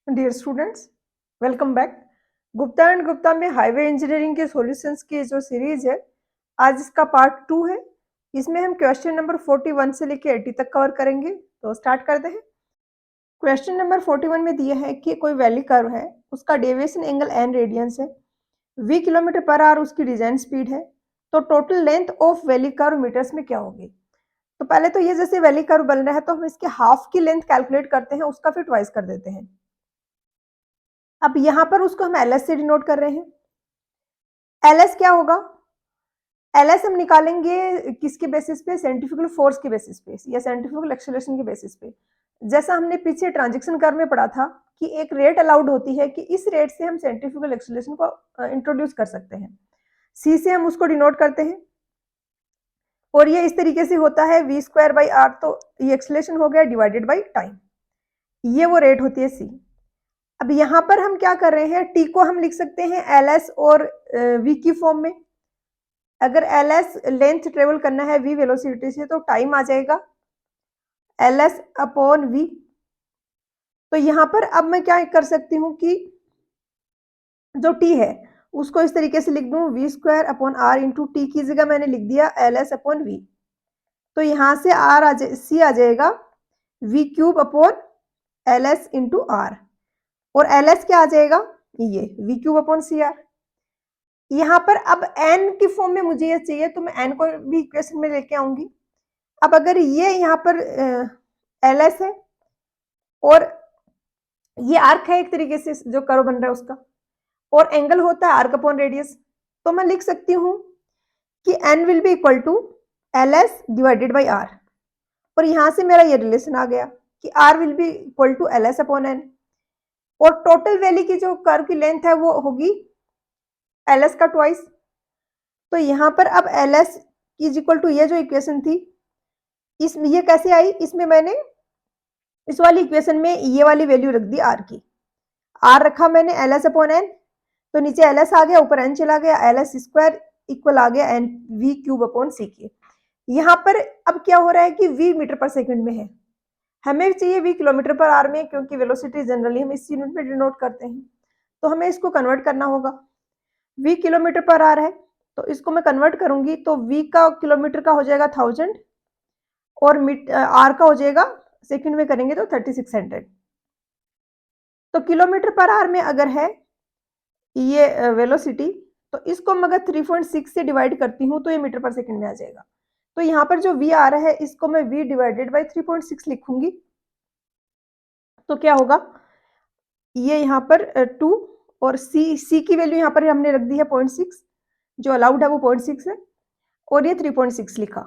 Dear students, welcome back. Gupta and Gupta में highway engineering के solutions की जो सीरीज है, आज इसका पार्ट 2 है। इसमें हम क्वेश्चन नंबर 41 से लेके 80 तक कवर करेंगे। तो स्टार्ट करते हैं। क्वेश्चन नंबर 41 में दिया है कि कोई वैली कर्व है, उसका डेविएशन एंगल n रेडियंस है, v किलोमीटर पर आवर उसकी डिजाइन स्पीड है, तो total length of valley curve metres में क्या होगी। तो पहले तो ये जैसे वैली कर्व बन रहा है तो हम इसके हाफ की लेंथ कैलकुलेट करते हैं, उसका फिर ट्वाइस कर देते हैं। अब यहाँ पर उसको हम एल एस से डिनोट कर रहे हैं। एल एस क्या होगा? एल एस हम निकालेंगे किसके बेसिस पे? सेंट्रीफ्यूगल फोर्स के बेसिस पे या सेंट्रीफ्यूगल एक्सेलरेशन के बेसिस पे। जैसा हमने पीछे ट्रांजेक्शन कर्व में पढ़ा था कि एक रेट अलाउड होती है कि इस रेट से हम सेंट्रीफ्यूगल एक्सेलरेशन को इंट्रोड्यूस कर सकते हैं। सी से हम उसको डिनोट करते हैं और ये इस तरीके से होता है वी स्क्वायर बाई आर। तो ये एक्सेलरेशन हो गया डिवाइडेड बाई टाइम, ये वो रेट होती है सी। अब यहाँ पर हम क्या कर रहे हैं, टी को हम लिख सकते हैं एल एस और वी की फॉर्म में। अगर एल एस लेंथ ट्रेवल करना है वी वेलोसिटी से तो टाइम आ जाएगा एल एस अपॉन वी। तो यहाँ पर अब मैं क्या कर सकती हूँ कि जो टी है उसको इस तरीके से लिख दूं V square upon R into T की जगह मैंने लिख दिया एल एस अपॉन वी। तो यहाँ से आर आ जाए, सी आ जाएगा V cube upon L S into R, और एल एस क्या आ जाएगा, ये V cube upon C R. यहाँ पर अब n की फॉर्म में मुझे ये चाहिए तो मैं n को भी इक्वेशन में लेके आऊंगी। अब अगर ये यहाँ पर एल एस है और ये आर्क है एक तरीके से जो कर्व बन रहा है उसका, और एंगल होता है आर्क अपॉन रेडियस, तो मैं लिख सकती हूँ कि n will be equal to L S divided by R. और यहाँ से मेरा ये रिलेशन आ गया कि r will be equal to L S upon N, और टोटल वैली की जो कर्व की लेंथ है वो होगी एल एस का ट्वाइस। तो यहाँ पर अब L S is equal to ये जो इक्वेशन थी, इसमें ये कैसे आई, इसमें मैंने इस वाली इक्वेशन में ये वाली वैल्यू रख दी आर की। आर रखा मैंने एल एस अपॉन एन, तो नीचे एल एस आ गया, ऊपर एन चला गया, एल एस स्क्वायर इक्वल आ गया एन वी क्यूब अपॉन सी के। यहाँ पर अब क्या हो रहा है कि वी मीटर पर सेकंड में है, हमें चाहिए वी किलोमीटर पर आवर में, क्योंकि वेलोसिटी जनरली हम इस यूनिट में डिनोट करते हैं। तो हमें इसको कन्वर्ट करना होगा। वी किलोमीटर पर आवर है तो इसको मैं कन्वर्ट करूंगी तो वी का किलोमीटर का हो जाएगा 1000 और आर का हो जाएगा, सेकंड में करेंगे तो 3600। तो किलोमीटर पर आवर में अगर है ये वेलोसिटी, तो इसको मैं अगर 3.6 से डिवाइड करती हूँ तो ये मीटर पर सेकंड में आ जाएगा। तो यहाँ पर जो वी आ रहा है इसको मैं वी डिवाइडेड बाई 3.6 लिखूंगी। तो क्या होगा, ये यहाँ पर 2 और सी की वैल्यू यहाँ पर हमने रख दी है 0.6, जो अलाउड है वो 0.6 है, और ये 3.6 लिखा।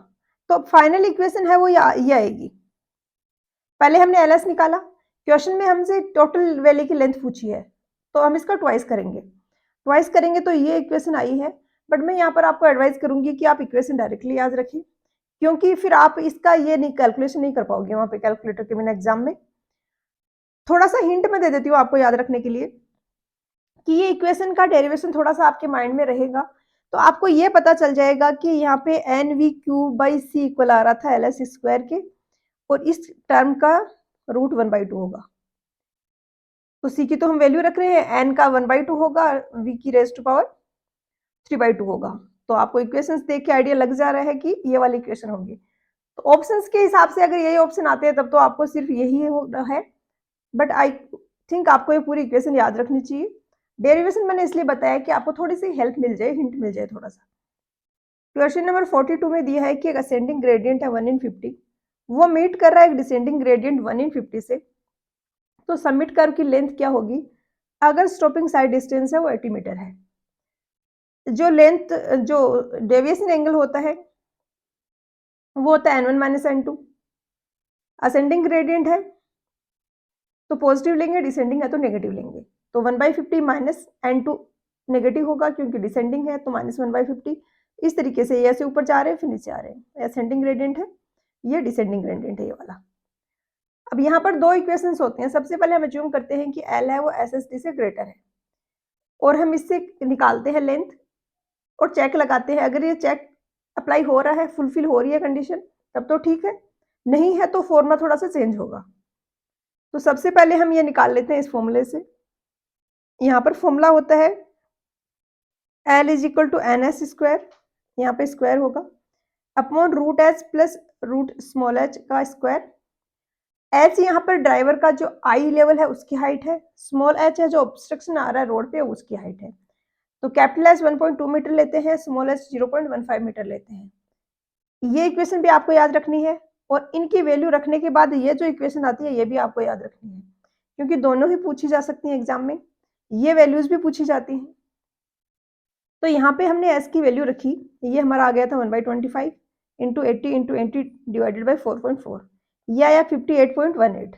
तो फाइनल इक्वेशन है वो ये आएगी। पहले हमने एल एस निकाला, क्वेश्चन में हमसे टोटल वैली की लेंथ पूछी है तो हम इसका ट्वाइस करेंगे तो ये इक्वेशन आई है। बट मैं यहाँ पर आपको एडवाइस करूंगी कि आप इक्वेशन डायरेक्टली याद रखें, क्योंकि फिर आप इसका ये नहीं कैलकुलेशन नहीं कर पाओगे वहां पे कैलकुलेटर के बिना एग्जाम में। थोड़ा सा हिंट में दे देती हूँ आपको याद रखने के लिए कि ये इक्वेशन का डेरिवेशन थोड़ा सा आपके माइंड में रहेगा, तो आपको ये पता चल जाएगा कि यहाँ पे N V cube by C equal आ रहा था एल एस स्क्वायर के, और इस टर्म का रूट 1/2 होगा। तो सी की तो हम वैल्यू रख रहे हैं, एन का 1/2 होगा, वी की रेज टू पावर 3/2 होगा। तो आपको इक्वेशंस देख के आइडिया लग जा रहा है कि ये वाली इक्वेशन होगी। तो ऑप्शंस के हिसाब से अगर यही ऑप्शन आते हैं तब तो आपको सिर्फ यही है, बट आई थिंक आपको ये पूरी इक्वेशन याद रखनी चाहिए। डेरिवेशन मैंने इसलिए बताया कि आपको थोड़ी सी हेल्प मिल जाए, हिंट मिल जाए थोड़ा सा। क्वेश्चन नंबर 42 में दिया है कि एक असेंडिंग ग्रेडियंट है 1/50, वो मीट कर रहा है एक डिसेंडिंग ग्रेडियंट 1/50 से, तो सबमिट कर्व की लेंथ क्या होगी अगर स्टॉपिंग साइड डिस्टेंस है वो 80 मीटर है। जो लेंथ जो डेविएशन एंगल होता है वो होता है n1 minus n2। Ascending gradient है तो पॉजिटिव लेंगे, डिसेंडिंग है तो नेगेटिव लेंगे। तो 1/50 माइनस n2 नेगेटिव होगा क्योंकि डिसेंडिंग है, तो माइनस 1/50। इस तरीके से ये ऐसे ऊपर जा रहे हैं फिर नीचे आ रहे हैं। असेंडिंग ग्रेडियंट है, ये डिसेंडिंग ग्रेडियंट है ये वाला। अब यहाँ पर दो इक्वेशंस होते हैं। सबसे पहले हम अज्यूम करते हैं कि एल है वो एस एस टी से ग्रेटर है, और हम इससे निकालते हैं लेंथ और चेक लगाते हैं। अगर ये चेक अप्लाई हो रहा है, फुलफिल हो रही है कंडीशन, तब तो ठीक है, नहीं है तो फॉर्मूला थोड़ा सा चेंज होगा। तो सबसे पहले हम ये निकाल लेते हैं इस फॉर्मूले से। यहाँ पर फॉर्मूला होता है L is equal to N S square, यहाँ पे स्क्वायर होगा, upon root H plus root small H का स्क्वायर। एच यहाँ पर ड्राइवर का जो आई लेवल है उसकी हाइट है, स्मॉल एच है जो ऑब्स्ट्रक्शन आ रहा है रोड पे उसकी हाइट है। तो कैपिटल एच 1.2 मीटर लेते हैं, स्मॉल एच 0.15 मीटर लेते हैं। ये इक्वेशन भी आपको याद रखनी है, और इनकी वैल्यू रखने के बाद ये जो इक्वेशन आती है ये भी आपको याद रखनी है, क्योंकि दोनों ही पूछी जा सकती हैं एग्जाम में, ये वैल्यूज भी पूछी जाती हैं। तो यहाँ पे हमने एस की वैल्यू रखी, ये हमारा आ गया था 1/25 इंटू 80 डिवाइडेड बाई 4.4, ये आया 58.18।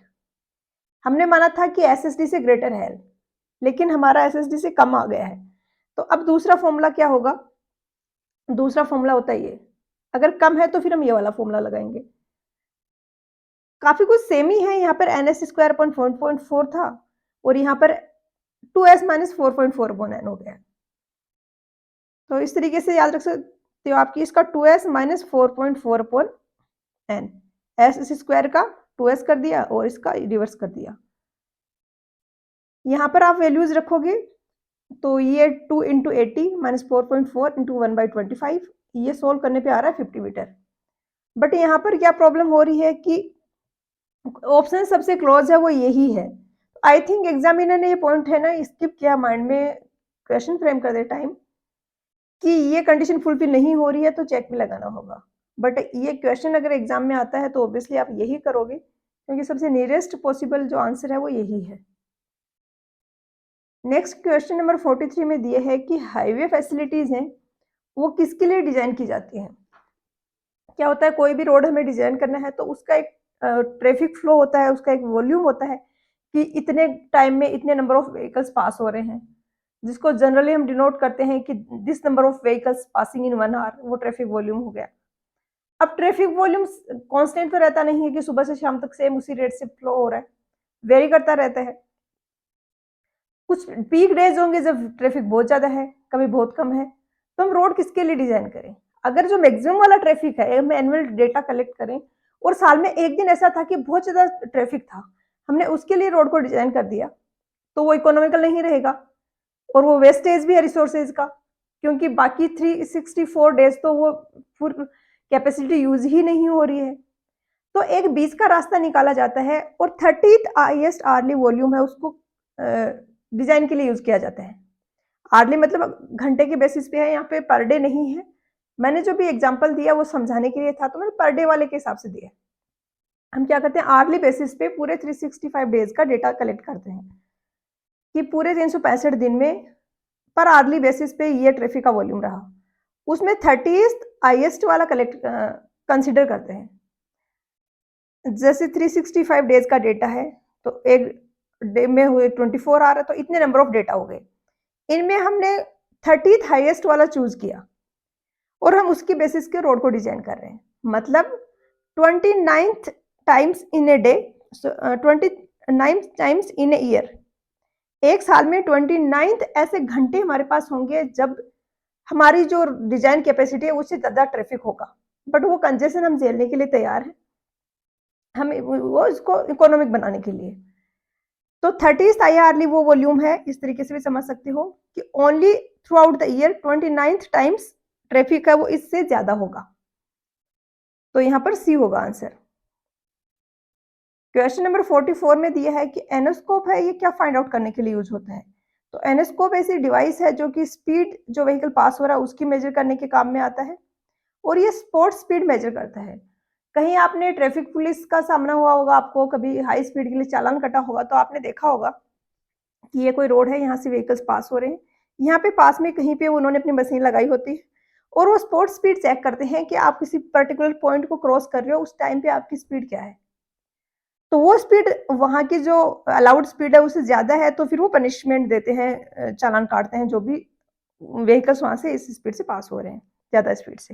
हमने माना था कि एसएसडी से ग्रेटर है, लेकिन हमारा एसएसडी से कम आ गया है। तो अब दूसरा फॉर्मूला क्या होगा? दूसरा फॉर्मूला होता है ये, अगर कम है तो फिर हम ये वाला फॉर्मूला लगाएंगे। काफी कुछ सेम ही है, यहाँ पर एन एस स्क्वायर अपॉन 4.4 था, और यहाँ पर 2s माइनस 4.4 अपॉन एन हो गया। तो इस तरीके से याद रख सकते हो आपकी, इसका 2s minus 4.4 upon N, S square का 2s कर दिया और इसका रिवर्स कर दिया। यहाँ पर आप वैल्यूज रखोगे तो ये 2 इंटू 80 माइनस 4.4 इंटू 1/25, ये सोल्व करने पे आ रहा है 50 मीटर। बट यहाँ पर क्या प्रॉब्लम हो रही है कि ऑप्शन सबसे क्लोज है वो यही है। आई थिंक एग्जामिनर ने ये पॉइंट है ना स्किप किया, माइंड में क्वेश्चन फ्रेम कर दे टाइम कि ये कंडीशन फुलफिल नहीं हो रही है तो चेक में लगाना होगा। बट ये क्वेश्चन अगर एग्जाम में आता है तो ऑब्वियसली आप यही करोगे, क्योंकि सबसे नियरेस्ट पॉसिबल जो आंसर है वो यही है। नेक्स्ट क्वेश्चन नंबर 43 में दिए है कि हाईवे फैसिलिटीज हैं वो किसके लिए डिजाइन की जाती हैं। क्या होता है, कोई भी रोड हमें डिजाइन करना है तो उसका एक ट्रैफिक फ्लो होता है, उसका एक वॉल्यूम होता है कि इतने टाइम में इतने नंबर ऑफ व्हीकल्स पास हो रहे हैं, जिसको जनरली हम डिनोट करते हैं कि this number of vehicles passing in 1 hour, वो ट्रैफिक वॉल्यूम हो गया। अब ट्रैफिक वॉल्यूम कांस्टेंट तो रहता नहीं है कि सुबह से शाम तक सेम उसी रेट से फ्लो हो रहा है, वेरी करता रहता है। कुछ पीक डेज होंगे जब ट्रैफिक बहुत ज्यादा है, कभी बहुत कम है। तो हम रोड किसके लिए डिजाइन करें? अगर जो मैक्सिमम वाला ट्रैफिक है, हम एनुअल डेटा कलेक्ट करें और साल में एक दिन ऐसा था कि बहुत ज्यादा ट्रैफिक था, हमने उसके लिए रोड को डिजाइन कर दिया, तो वो इकोनॉमिकल नहीं रहेगा और वो वेस्टेज भी है रिसोर्सेज का, क्योंकि बाकी 364 डेज तो वो फुल कैपेसिटी यूज ही नहीं हो रही है। तो एक बीच का रास्ता निकाला जाता है और 30th हाईएस्ट आर्ली वॉल्यूम है उसको डिजाइन के लिए यूज किया जाता है। आर्ली मतलब घंटे के बेसिस पे है, यहाँ पे पर डे नहीं है। मैंने जो भी एग्जांपल दिया वो समझाने के लिए था, तो मैंने पर डे वाले के हिसाब से दिया। हम क्या करते हैं, आर्ली बेसिस पे पूरे 365 डेज का डेटा कलेक्ट करते हैं कि पूरे 365 दिन में पर आर्ली बेसिस पे ये ट्रैफिक का वॉल्यूम रहा, उसमें 30th हाईएस्ट वाला कलेक्ट कंसिडर करते हैं। जैसे 365 डेज का डेटा है तो एक डे में हुए 24 आ रहा, तो इतने नंबर ऑफ डेटा हो गए, इनमें हमने 30th हाईएस्ट वाला चूज किया और हम उसकी बेसिस के रोड को डिजाइन कर रहे हैं। मतलब 29th times in a day, 29th times in a year, एक साल में 29th ऐसे घंटे हमारे पास होंगे जब हमारी जो डिजाइन कैपेसिटी है उससे ज्यादा ट्रैफिक होगा, बट वो कंजेशन हम झेलने के लिए तैयार हैं, हमें वो इसको इकोनॉमिक बनाने के लिए। तो 30th आईआरली वो वॉल्यूम है, इस तरीके से भी समझ सकते हो कि only through out the year 29th times traffic है वो इससे ज्यादा होगा, तो यहां पर सी होगा आंसर। क्वेश्चन नंबर 44 में दिया है कि एनोस्कोप है, ये क्या फाइंड आउट करने के लिए यूज होता है। तो एनोस्कोप ऐसी डिवाइस है जो कि स्पीड जो व्हीकल पास हो रहा है उसकी मेजर करने के काम में आता है, और ये स्पोर्ट स्पीड मेजर करता है। कहीं आपने ट्रैफिक पुलिस का सामना हुआ होगा, आपको कभी हाई स्पीड के लिए चालान कटा होगा, तो आपने देखा होगा कि ये कोई रोड है, यहाँ से व्हीकल्स पास हो रहे हैं, यहाँ पे पास में कहीं पे उन्होंने अपनी मशीन लगाई होती है और वो स्पोर्ट स्पीड चेक करते हैं कि आप किसी पर्टिकुलर पॉइंट को क्रॉस कर रहे हो, उस टाइम पे आपकी स्पीड क्या है। तो वो स्पीड वहां की जो अलाउड स्पीड है उससे ज्यादा है तो फिर वो पनिशमेंट देते हैं, चालान काटते हैं जो भी व्हीकल्स वहां से इस स्पीड से पास हो रहे हैं, ज्यादा स्पीड से।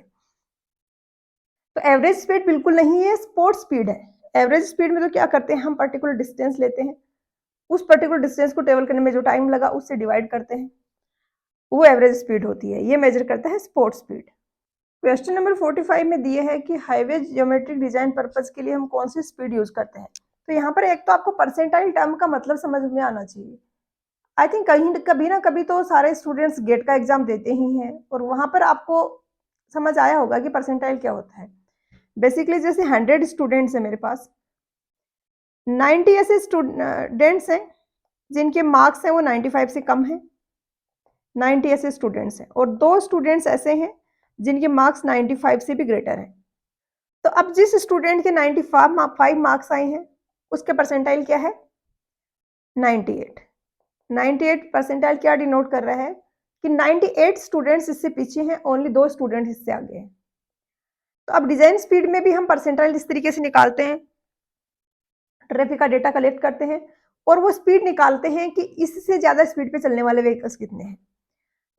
तो एवरेज स्पीड बिल्कुल नहीं है, स्पोर्ट स्पीड है। एवरेज स्पीड में तो क्या करते हैं, हम पर्टिकुलर डिस्टेंस लेते हैं, उस पर्टिकुलर डिस्टेंस को ट्रेवल करने में जो टाइम लगा उससे डिवाइड करते हैं, वो एवरेज स्पीड होती है। ये मेजर करता है स्पोर्ट स्पीड। क्वेश्चन नंबर 45 में दिए है कि हाईवे ज्योमेट्रिक डिजाइन पर्पस के लिए हम कौन सी स्पीड यूज करते हैं। तो यहाँ पर एक तो आपको परसेंटाइल टर्म का मतलब समझ में आना चाहिए। आई थिंक कहीं कभी ना कभी तो सारे स्टूडेंट्स गेट का एग्जाम देते ही हैं और वहां पर आपको समझ आया होगा कि परसेंटाइल क्या होता है। बेसिकली जैसे 100 स्टूडेंट्स हैं मेरे पास, 90 ऐसे स्टूडेंट्स हैं जिनके मार्क्स हैं वो 95 से कम है, 90 ऐसे स्टूडेंट्स हैं, और 2 स्टूडेंट्स ऐसे हैं जिनके मार्क्स 95 से भी ग्रेटर हैं। तो अब जिस स्टूडेंट के 95 मार्क्स आए हैं उसके परसेंटाइल क्या है? 98। 98 परसेंटाइल क्या डिनोट कर रहा है कि 98 स्टूडेंट्स इससे पीछे हैं, ओनली 2 स्टूडेंट इससे आगे हैं। तो अब डिजाइन स्पीड में भी हम परसेंटाइल इस तरीके से निकालते हैं, ट्रैफिक का डेटा कलेक्ट करते हैं और वो स्पीड निकालते हैं कि इससे ज्यादा स्पीड पे चलने वाले व्हीकल्स कितने हैं।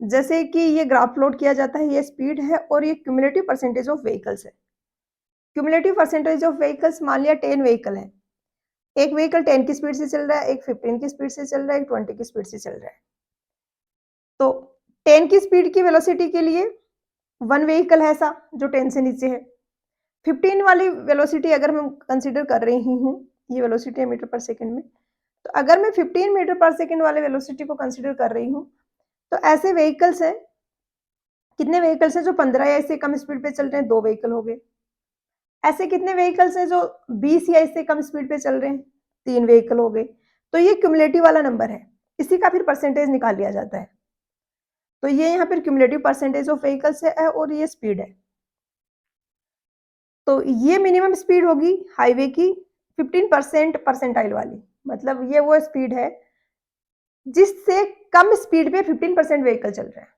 जैसे कि ये ग्राफ प्लॉट किया जाता है, ये स्पीड है और ये क्यूमुलेटिव परसेंटेज ऑफ व्हीकल्स है। क्यूमुलेटिव परसेंटेज ऑफ व्हीकल्स, मान लिया 10 व्हीकल है, एक व्हीकल 10 की स्पीड से चल रहा है, एक 15 की स्पीड से चल रहा है, एक 20 की स्पीड से चल रहा है। तो 10 की स्पीड की वेलोसिटी के लिए 1 व्हीकल है ऐसा जो 10 से नीचे है। 15 वाली वेलोसिटी अगर मैं कंसीडर कर रही हूँ, ये वेलोसिटी है मीटर पर सेकंड में, तो अगर मैं 15 मीटर पर सेकंड वाले वेलोसिटी को कंसीडर कर रही हूँ, तो ऐसे व्हीकल्स हैं, कितने व्हीकल्स हैं जो 15 या इससे कम स्पीड पे चल रहे हैं? 2 व्हीकल हो गए। ऐसे कितने व्हीकल्स हैं जो 20 या इससे कम स्पीड पे चल रहे हैं? 3 व्हीकल हो गए। तो ये क्यूमुलेटिव वाला नंबर है, इसी का फिर परसेंटेज निकाल लिया जाता है। तो ये यहाँ पर क्यूमुलेटिव परसेंटेज ऑफ व्हीकल्स है और ये स्पीड है। तो ये मिनिमम स्पीड होगी हाईवे की 15% परसेंटाइल वाली, मतलब ये वो स्पीड है जिससे कम स्पीड पे 15% व्हीकल चल रहे हैं।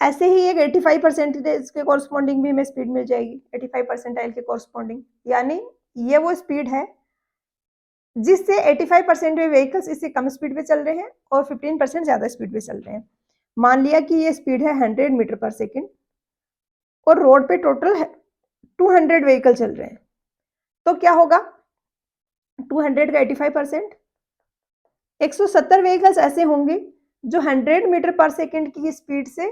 ऐसे ही एक 85 परसेंटेज के कॉरस्पॉन्डिंग भी हमें स्पीड मिल जाएगी, 85 परसेंटाइल के कॉरस्पॉन्डिंग, यानी ये वो स्पीड है जिससे 85% में व्हीकल्स इससे कम स्पीड पे चल रहे हैं और 15% ज्यादा स्पीड पे चल रहे हैं। मान लिया कि ये स्पीड है 100 मीटर पर सेकेंड और रोड पे टोटल 200 व्हीकल चल रहे हैं, तो क्या होगा? 200 का 85%, 170 व्हीकल्स ऐसे होंगे जो 100 मीटर पर सेकेंड की स्पीड से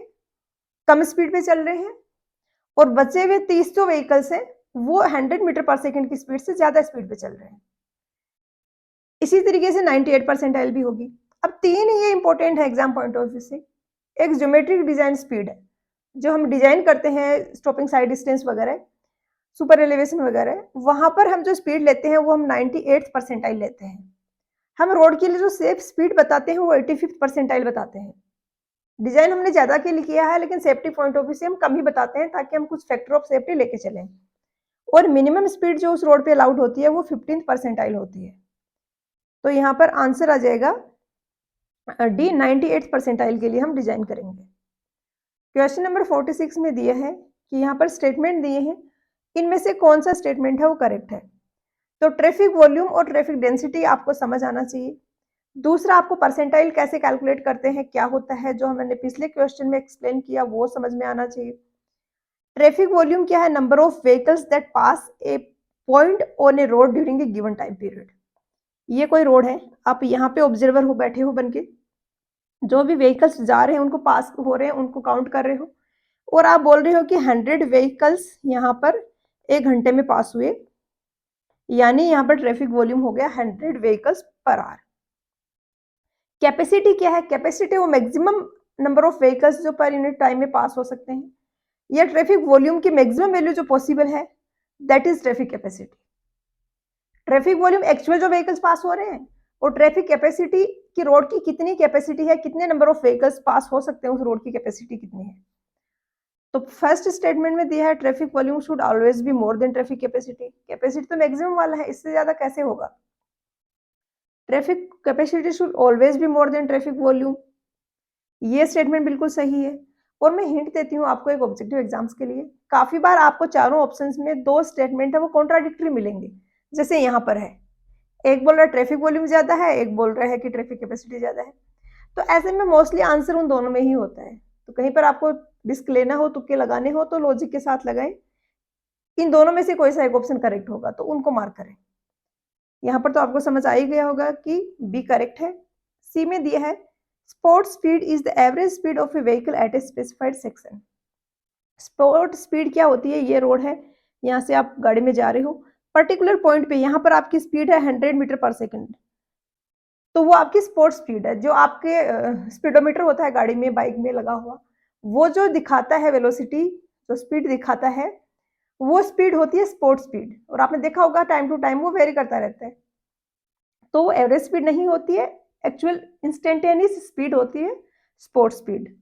कम स्पीड पे चल रहे हैं और बचे हुए 30 जो व्हीकल्स हैं वो 100 मीटर पर सेकेंड की स्पीड से ज्यादा स्पीड पे चल रहे हैं। इसी तरीके से 98 परसेंटाइल भी होगी। अब 3 ये इंपॉर्टेंट है एग्जाम पॉइंट ऑफ व्यू से। एक ज्योमेट्रिक डिजाइन स्पीड है, जो हम डिजाइन करते हैं स्टॉपिंग साइड डिस्टेंस वगैरह, सुपर एलिवेशन वगैरह, वहां पर हम जो स्पीड लेते हैं वो हम 98 परसेंटाइल लेते हैं। हम रोड के लिए जो सेफ स्पीड बताते हैं वो 85 परसेंटाइल बताते हैं। डिजाइन हमने ज्यादा के लिए किया है लेकिन सेफ्टी पॉइंट ऑफ व्यू से हम कम ही बताते हैं ताकि हम कुछ फैक्टर ऑफ सेफ्टी लेके चलें। और मिनिमम स्पीड जो उस रोड पे अलाउड होती है वो 15th परसेंटाइल होती है। तो यहाँ पर आंसर आ जाएगा डी, 98 परसेंटाइल के लिए हम डिजाइन करेंगे। क्वेश्चन नंबर 46 में दिया है कि यहाँ पर स्टेटमेंट दिए हैं, इनमें से कौन सा स्टेटमेंट है वो करेक्ट है। तो ट्रैफिक वॉल्यूम और ट्रैफिक डेंसिटी आपको समझ आना चाहिए। दूसरा, आपको परसेंटाइल कैसे कैलकुलेट करते हैं, क्या होता है, जो हमने पिछले क्वेश्चन में एक्सप्लेन किया वो समझ में आना चाहिए। ट्रैफिक वॉल्यूम क्या है? Number of vehicles that pass A point on A road during a given time period. ये कोई रोड है, आप यहाँ पे ऑब्जर्वर हो, बैठे हो बनके, जो भी व्हीकल्स जा रहे हैं उनको पास हो रहे हैं उनको काउंट कर रहे हो और आप बोल रहे हो कि 100 व्हीकल्स यहाँ पर 1 घंटे में पास हुए, यानी यहाँ पर ट्रैफिक वॉल्यूम हो गया 100 व्हीकल्स पर आवर। कैपेसिटी क्या है? कैपेसिटी वो मैक्सिमम नंबर ऑफ व्हीकल्स जो पर यूनिट टाइम में पास हो सकते हैं, या ट्रैफिक वॉल्यूम की मैक्सिमम वैल्यू जो पॉसिबल है, that is traffic capacity. Traffic volume actual जो व्हीकल्स पास हो रहे हैं और ट्रैफिक कैपेसिटी की रोड की कितनी कैपेसिटी है, कितने नंबर ऑफ व्हीकल्स पास हो सकते हैं, उस रोड की कैपेसिटी कितनी है। तो फर्स्ट स्टेटमेंट में दिया है traffic volume should always be more than traffic capacity. Capacity तो मैक्सिमम वाला है, इससे ज्यादा कैसे होगा? Traffic capacity should always be more than traffic volume, ये स्टेटमेंट बिल्कुल सही है। और मैं हिंट देती हूँ आपको एक ऑब्जेक्टिव एग्जाम्स के लिए, काफी बार आपको चारों ऑप्शंस में 2 स्टेटमेंट है वो कॉन्ट्राडिक्टरी मिलेंगे। जैसे यहाँ पर है, एक बोल रहा है ट्रैफिक वॉल्यूम ज्यादा है, एक बोल रहा है कि ट्रैफिक कैपेसिटी ज्यादा है। तो ऐसे में मोस्टली आंसर उन दोनों में ही होता है। तो कहीं पर आपको रिस्क लेना हो, तुक्के लगाने हो, तो लॉजिक के साथ लगाएं, इन दोनों में से कोई सा एक ऑप्शन करेक्ट होगा तो उनको मार्क करें। यहाँ पर तो आपको समझ आ ही गया होगा कि बी करेक्ट है। सी में दिया है sport speed is the average speed of a vehicle eight a specified section. Sport speed क्या होती है? ये रोड है, यहाँ से आप गाड़ी में जा रहे हो, पर्टिकुलर पॉइंट पे यहाँ पर आपकी स्पीड है 100 मीटर पर सेकंड, तो वो आपकी स्पोर्ट स्पीड है। जो आपके स्पीडोमीटर होता है गाड़ी में, बाइक में लगा हुआ, वो जो दिखाता है वेलोसिटी, जो स्पीड दिखाता है, वो स्पीड होती है स्पोर्ट स्पीड। और आपने देखा होगा टाइम टू टाइम वो वेरी करता रहता है, तो वो एवरेज स्पीड नहीं होती है, एक्चुअल इंस्टेंटेनियस स्पीड होती है स्पोर्ट स्पीड।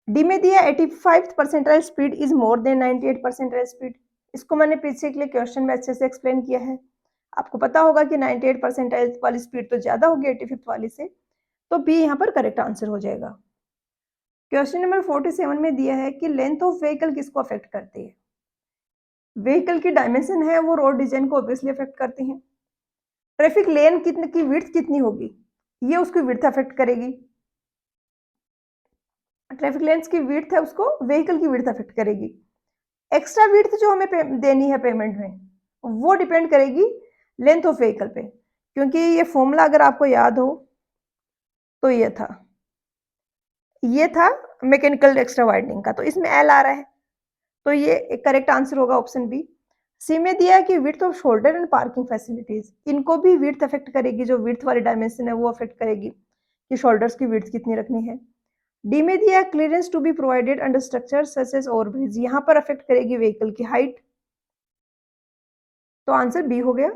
डी में दिया 85th percentile speed is more than 98 percentile speed. इसको मैंने पीछे के लिए क्वेश्चन में अच्छे से एक्सप्लेन किया है। आपको पता होगा कि 98 परसेंटाइल वाली स्पीड तो ज्यादा होगी 85th वाली से, तो बी यहाँ पर करेक्ट आंसर हो जाएगा। क्वेश्चन नंबर 47 में दिया है कि लेंथ ऑफ व्हीकल किसको अफेक्ट करती है। व्हीकल की डायमेंशन है वो रोड डिजाइन को ऑब्वियसली अफेक्ट करती है। ट्रैफिक लेन कितने की विड्थ कितनी होगी, ये उसकी विड्थ अफेक्ट करेगी। ट्रैफिक लेन्स की विड्थ है उसको व्हीकल की विड्थ अफेक्ट करेगी। एक्स्ट्रा विड्थ जो हमें देनी है पेमेंट में, वो डिपेंड करेगी लेंथ ऑफ व्हीकल पे, क्योंकि ये फॉर्मूला अगर आपको याद हो तो ये था मैकेनिकल एक्स्ट्रा वाइडनिंग का, तो इसमें एल आ रहा है, तो ये करेक्ट आंसर होगा ऑप्शन बी। सी में दिया है कि width off shoulder and parking facilities, इनको भी विड्थ अफेक्ट करेगी, जो विड्थ वाली डायमेंशन है वो अफेक्ट करेगी कि शोल्डर्स की विड्थ कितनी रखनी है। डी में दिया clearance to be provided under structure such as overbridge, यहाँ पर अफेक्ट करेगी व्हीकल की हाइट, तो आंसर बी हो गया।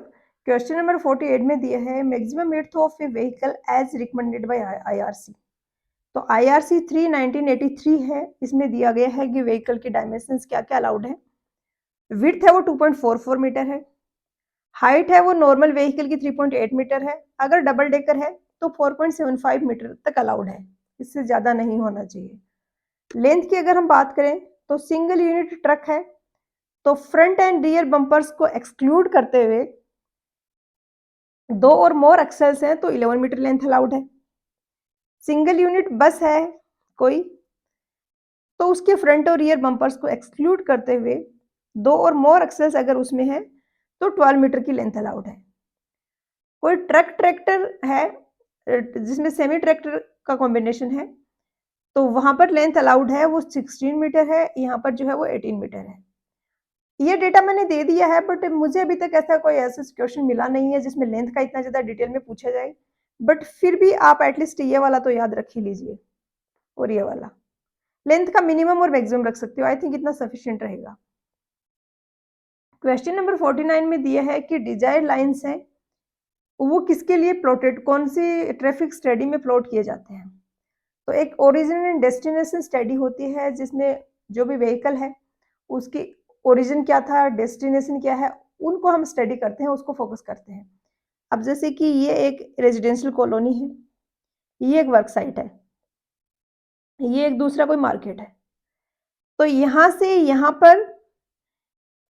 क्वेश्चन नंबर 48 में दिया है maximum width of a vehicle as recommended by IRC, तो आईआरसी 3 1983 है, इसमें दिया गया है कि व्हीकल की डायमेंशंस क्या क्या अलाउड है। विड्थ है वो 2.44 मीटर है, हाइट है वो नॉर्मल व्हीकल की 3.8 मीटर है, अगर डबल डेकर है तो 4.75 मीटर तक अलाउड है, इससे ज्यादा नहीं होना चाहिए। लेंथ की अगर हम बात करें तो सिंगल यूनिट ट्रक है, तो फ्रंट एंड रियर बम्पर्स को एक्सक्लूड करते हुए 2 और मोर एक्सेल्स हैं तो 11 मीटर लेंथ अलाउड है। सिंगल यूनिट बस है कोई, तो उसके फ्रंट और रियर बम्पर्स को एक्सक्लूड करते हुए 2 और मोर एक्सेल्स अगर उसमें है तो 12 मीटर की लेंथ अलाउड है। कोई ट्रैक्टर है जिसमें सेमी ट्रैक्टर का कॉम्बिनेशन है, तो वहां पर लेंथ अलाउड है वो 16 मीटर है, यहाँ पर जो है वो 18 मीटर है। ये डेटा मैंने दे दिया है, बट मुझे अभी तक ऐसा कोई ऐसा क्वेश्चन मिला नहीं है जिसमें लेंथ का इतना ज्यादा डिटेल में पूछा जाए, बट फिर भी आप एटलीस्ट ये वाला तो याद रख ही लीजिए, और ये वाला लेंथ का मिनिमम और मैक्सिमम रख सकते हो, आई थिंक इतना सफिशिएंट रहेगा। क्वेश्चन नंबर 49 में दिया है कि डिजायर लाइन्स हैं वो किसके लिए प्लॉटेड, कौन सी ट्रैफिक स्टडी में प्लॉट किए जाते हैं। तो एक ओरिजिन एंड डेस्टिनेशन स्टडी होती है जिसमें जो भी व्हीकल है उसकी ओरिजिन क्या था, डेस्टिनेशन क्या है, उनको हम स्टडी करते हैं, उसको फोकस करते हैं। अब जैसे कि ये एक रेजिडेंशियल कॉलोनी है, ये एक वर्क साइट है, ये एक दूसरा कोई मार्केट है, तो यहाँ से यहाँ पर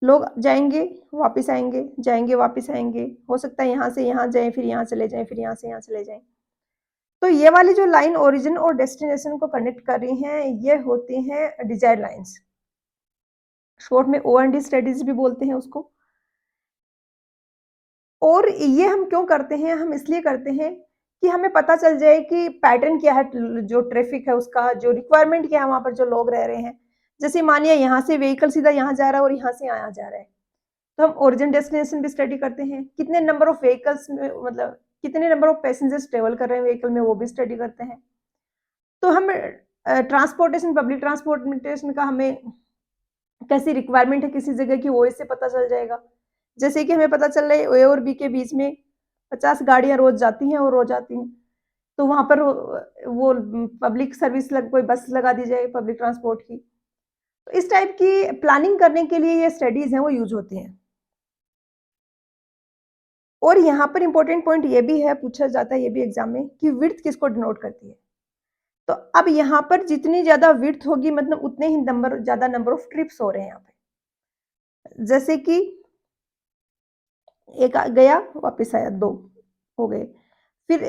लोग जाएंगे वापस आएंगे, जाएंगे वापस आएंगे, हो सकता है यहाँ से यहाँ जाएं, फिर यहाँ चले जाएं, फिर यहाँ से यहाँ चले जाएं। तो ये वाली जो लाइन ओरिजिन और डेस्टिनेशन को कनेक्ट कर रही हैं, ये होती हैं डिजायर लाइंस, शॉर्ट में O&D स्टडीज भी बोलते हैं उसको। और ये हम क्यों करते हैं, हम इसलिए करते हैं कि हमें पता चल जाए कि पैटर्न क्या है, जो ट्रैफिक है उसका, जो रिक्वायरमेंट क्या है वहां पर जो लोग रह रहे हैं। जैसे मानिए यहाँ से व्हीकल सीधा यहाँ जा रहा है और यहाँ से यहाँ जा रहा है, तो हम ओरिजिन डेस्टिनेशन भी स्टडी करते हैं, कितने नंबर ऑफ व्हीकल्स में, मतलब कितने नंबर ऑफ पैसेंजर्स ट्रेवल कर रहे हैं व्हीकल में, वो भी स्टडी करते हैं। तो हम ट्रांसपोर्टेशन, पब्लिक ट्रांसपोर्टेशन का हमें कैसी रिक्वायरमेंट है किसी जगह की, वो इससे पता चल जाएगा। जैसे कि हमें पता चल रहा है ए और बी के बीच में 50 गाड़ियां रोज जाती हैं और रोज आती हैं, तो वहां पर वो पब्लिक सर्विस कोई बस लगा दी जाए पब्लिक ट्रांसपोर्ट की। तो इस टाइप की प्लानिंग करने के लिए ये स्टडीज हैं वो यूज होती हैं। और यहाँ पर इंपॉर्टेंट पॉइंट ये भी है, पूछा जाता है ये भी एग्जाम में, कि विड्थ किसको डिनोट करती है। तो अब यहाँ पर जितनी ज्यादा विड्थ होगी मतलब उतने ही ज्यादा नंबर ऑफ ट्रिप्स हो रहे हैं यहाँ पे। जैसे कि एक गया वापस आया, 2 हो गए, फिर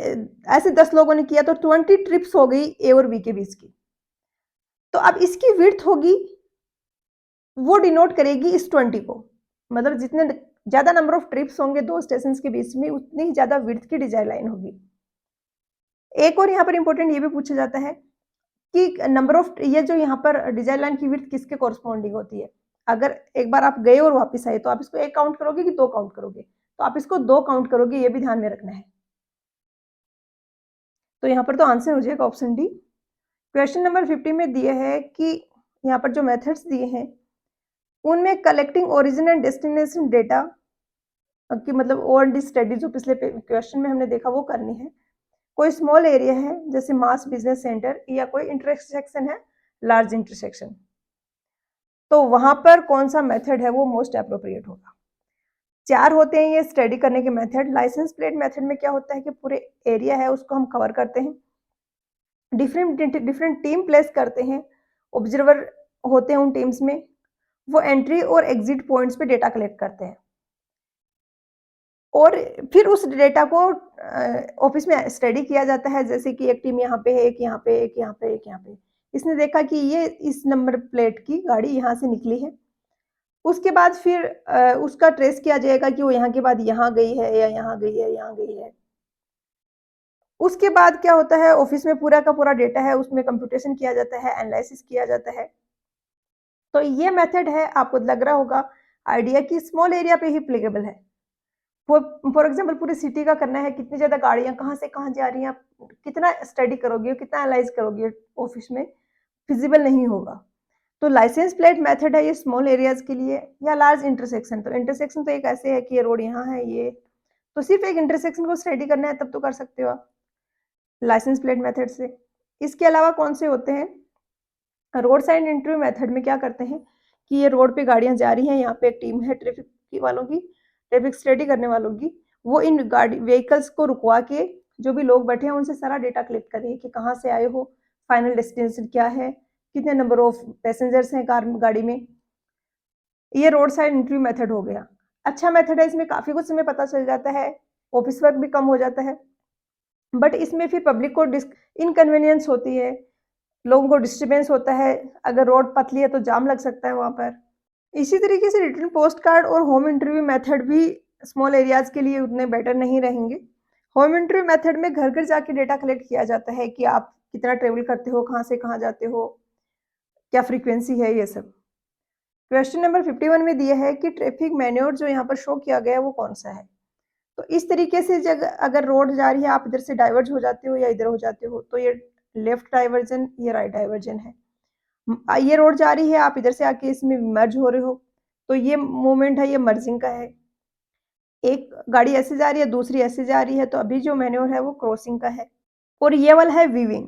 ऐसे 10 लोगों ने किया तो 20 ट्रिप्स हो गई ए और बी के बीच की। तो अब इसकी विड्थ होगी वो डिनोट करेगी इस 20 को, मतलब जितने ज्यादा नंबर ऑफ ट्रिप्स होंगे 2 स्टेशन के बीच में उतनी ही ज्यादा विड्थ की डिजाइन लाइन होगी। एक और यहाँ पर इंपॉर्टेंट ये भी पूछा जाता है कि नंबर ऑफ, ये जो यहाँ पर डिजाइन लाइन की विड्थ किसके कॉरस्पॉन्डिंग होती है। अगर एक बार आप गए और वापस आए तो आप इसको 1 काउंट करोगे कि 2 काउंट करोगे? तो आप इसको 2 काउंट करोगे, ये भी ध्यान में रखना है। तो यहाँ पर तो आंसर हो जाएगा ऑप्शन डी। क्वेश्चन नंबर 50 में दिया है कि यहाँ पर जो मेथड्स दिए हैं, उनमें collecting origin and destination data की मतलब ओएनडी स्टडी जो पिछले क्वेश्चन में हमने देखा वो करनी है। कोई स्मॉल एरिया है जैसे मास बिजनेस सेंटर या कोई इंटरसेक्शन है लार्ज इंटरसेक्शन, तो वहां पर कौन सा मेथड है वो मोस्ट अप्रोप्रिएट होगा। 4 होते हैं ये स्टडी करने के मेथड। लाइसेंस प्लेट मेथड में क्या होता है कि पूरे एरिया है उसको हम कवर करते हैं, डिफरेंट टीम प्लेस करते हैं, ऑब्जर्वर होते हैं उन टीम्स में, वो एंट्री और एग्जिट पॉइंट्स पे डेटा कलेक्ट करते हैं और फिर उस डेटा को ऑफिस में स्टडी किया जाता है, जैसे कि एक टीम यहाँ पे है, एक यहाँ पे, एक यहाँ पे, एक यहाँ पे। इसने देखा कि ये इस नंबर प्लेट की गाड़ी यहाँ से निकली है। उसके बाद फिर उसका ट्रेस किया जाएगा कि वो यहाँ के बाद यहाँ गई है या यहाँ गई है, यहाँ गई है। उसके बाद क्या होता है, ऑफिस में पूरा का पूरा डेटा है उसमें कंप्यूटेशन किया जाता है, एनालिसिस किया जाता है। तो ये मेथड है, आपको लग रहा होगा आइडिया कि स्मॉल एरिया पे ही एप्लीकेबल है। फॉर एग्जाम्पल पूरी सिटी का करना है, कितनी ज़्यादा गाड़ियाँ कहाँ से कहाँ जा रही हैं, आप कितना स्टडी करोगे, कितना एनालाइज करोगे ऑफिस में, फिजिबल नहीं होगा। तो लाइसेंस प्लेट मेथड है ये स्मॉल एरियाज के लिए। या लार्ज इंटरसेक्शन, तो इंटरसेक्शन तो एक ऐसे है कि ये रोड यहाँ है, ये तो सिर्फ एक इंटरसेक्शन को स्टडी करना है तब तो कर सकते हो आप लाइसेंस प्लेट मेथड से। इसके अलावा कौन से होते हैं, रोड साइड इंटरव्यू मेथड में क्या करते हैं कि ये रोड पे गाड़ियां जा रही हैं, यहाँ पे एक टीम है ट्रैफिक की वालों की, ट्रैफिक स्टडी करने वालों की, वो इन गाड़ी व्हीकल्स को रुकवा के जो भी लोग बैठे हैं उनसे सारा डेटा कलेक्ट करें कि कहाँ से आए हो, फाइनल डेस्टिनेशन क्या है, कितने नंबर ऑफ पैसेंजर्स हैं कार गाड़ी में। ये रोड साइड इंटरव्यू मेथड हो गया। अच्छा मेथड है, इसमें काफ़ी कुछ समय पता चल जाता है, ऑफिस वर्क भी कम हो जाता है, बट इसमें फिर पब्लिक को इनकन्वीनियंस होती है, लोगों को डिस्टर्बेंस होता है, अगर रोड पतली है तो जाम लग सकता है वहाँ पर। इसी तरीके से रिटन पोस्ट कार्ड और होम इंटरव्यू मेथड भी स्मॉल एरियाज के लिए उतने बेटर नहीं रहेंगे। होम इंटरव्यू मेथड में घर घर जाके डेटा कलेक्ट किया जाता है कि आप कितना ट्रेवल करते हो, कहाँ से कहाँ जाते हो, क्या फ्रीक्वेंसी है, ये सब। क्वेश्चन नंबर 51 में दिया है कि ट्रैफिक मैन्योर जो यहाँ पर शो किया गया है वो कौन सा है। तो इस तरीके से जब अगर रोड जा रही है, आप इधर से डाइवर्ज हो जाते हो या इधर हो जाते हो, तो ये लेफ्ट डाइवर्जन, ये राइट डाइवर्जन है। ये रोड जा रही है, आप इधर से आके इसमें मर्ज हो रहे हो, तो ये मूवमेंट है, ये मर्जिंग का है। एक गाड़ी ऐसे जा रही है, दूसरी ऐसे जा रही है, तो अभी जो मैन्योर है वो क्रॉसिंग का है। और ये वाला है वीविंग,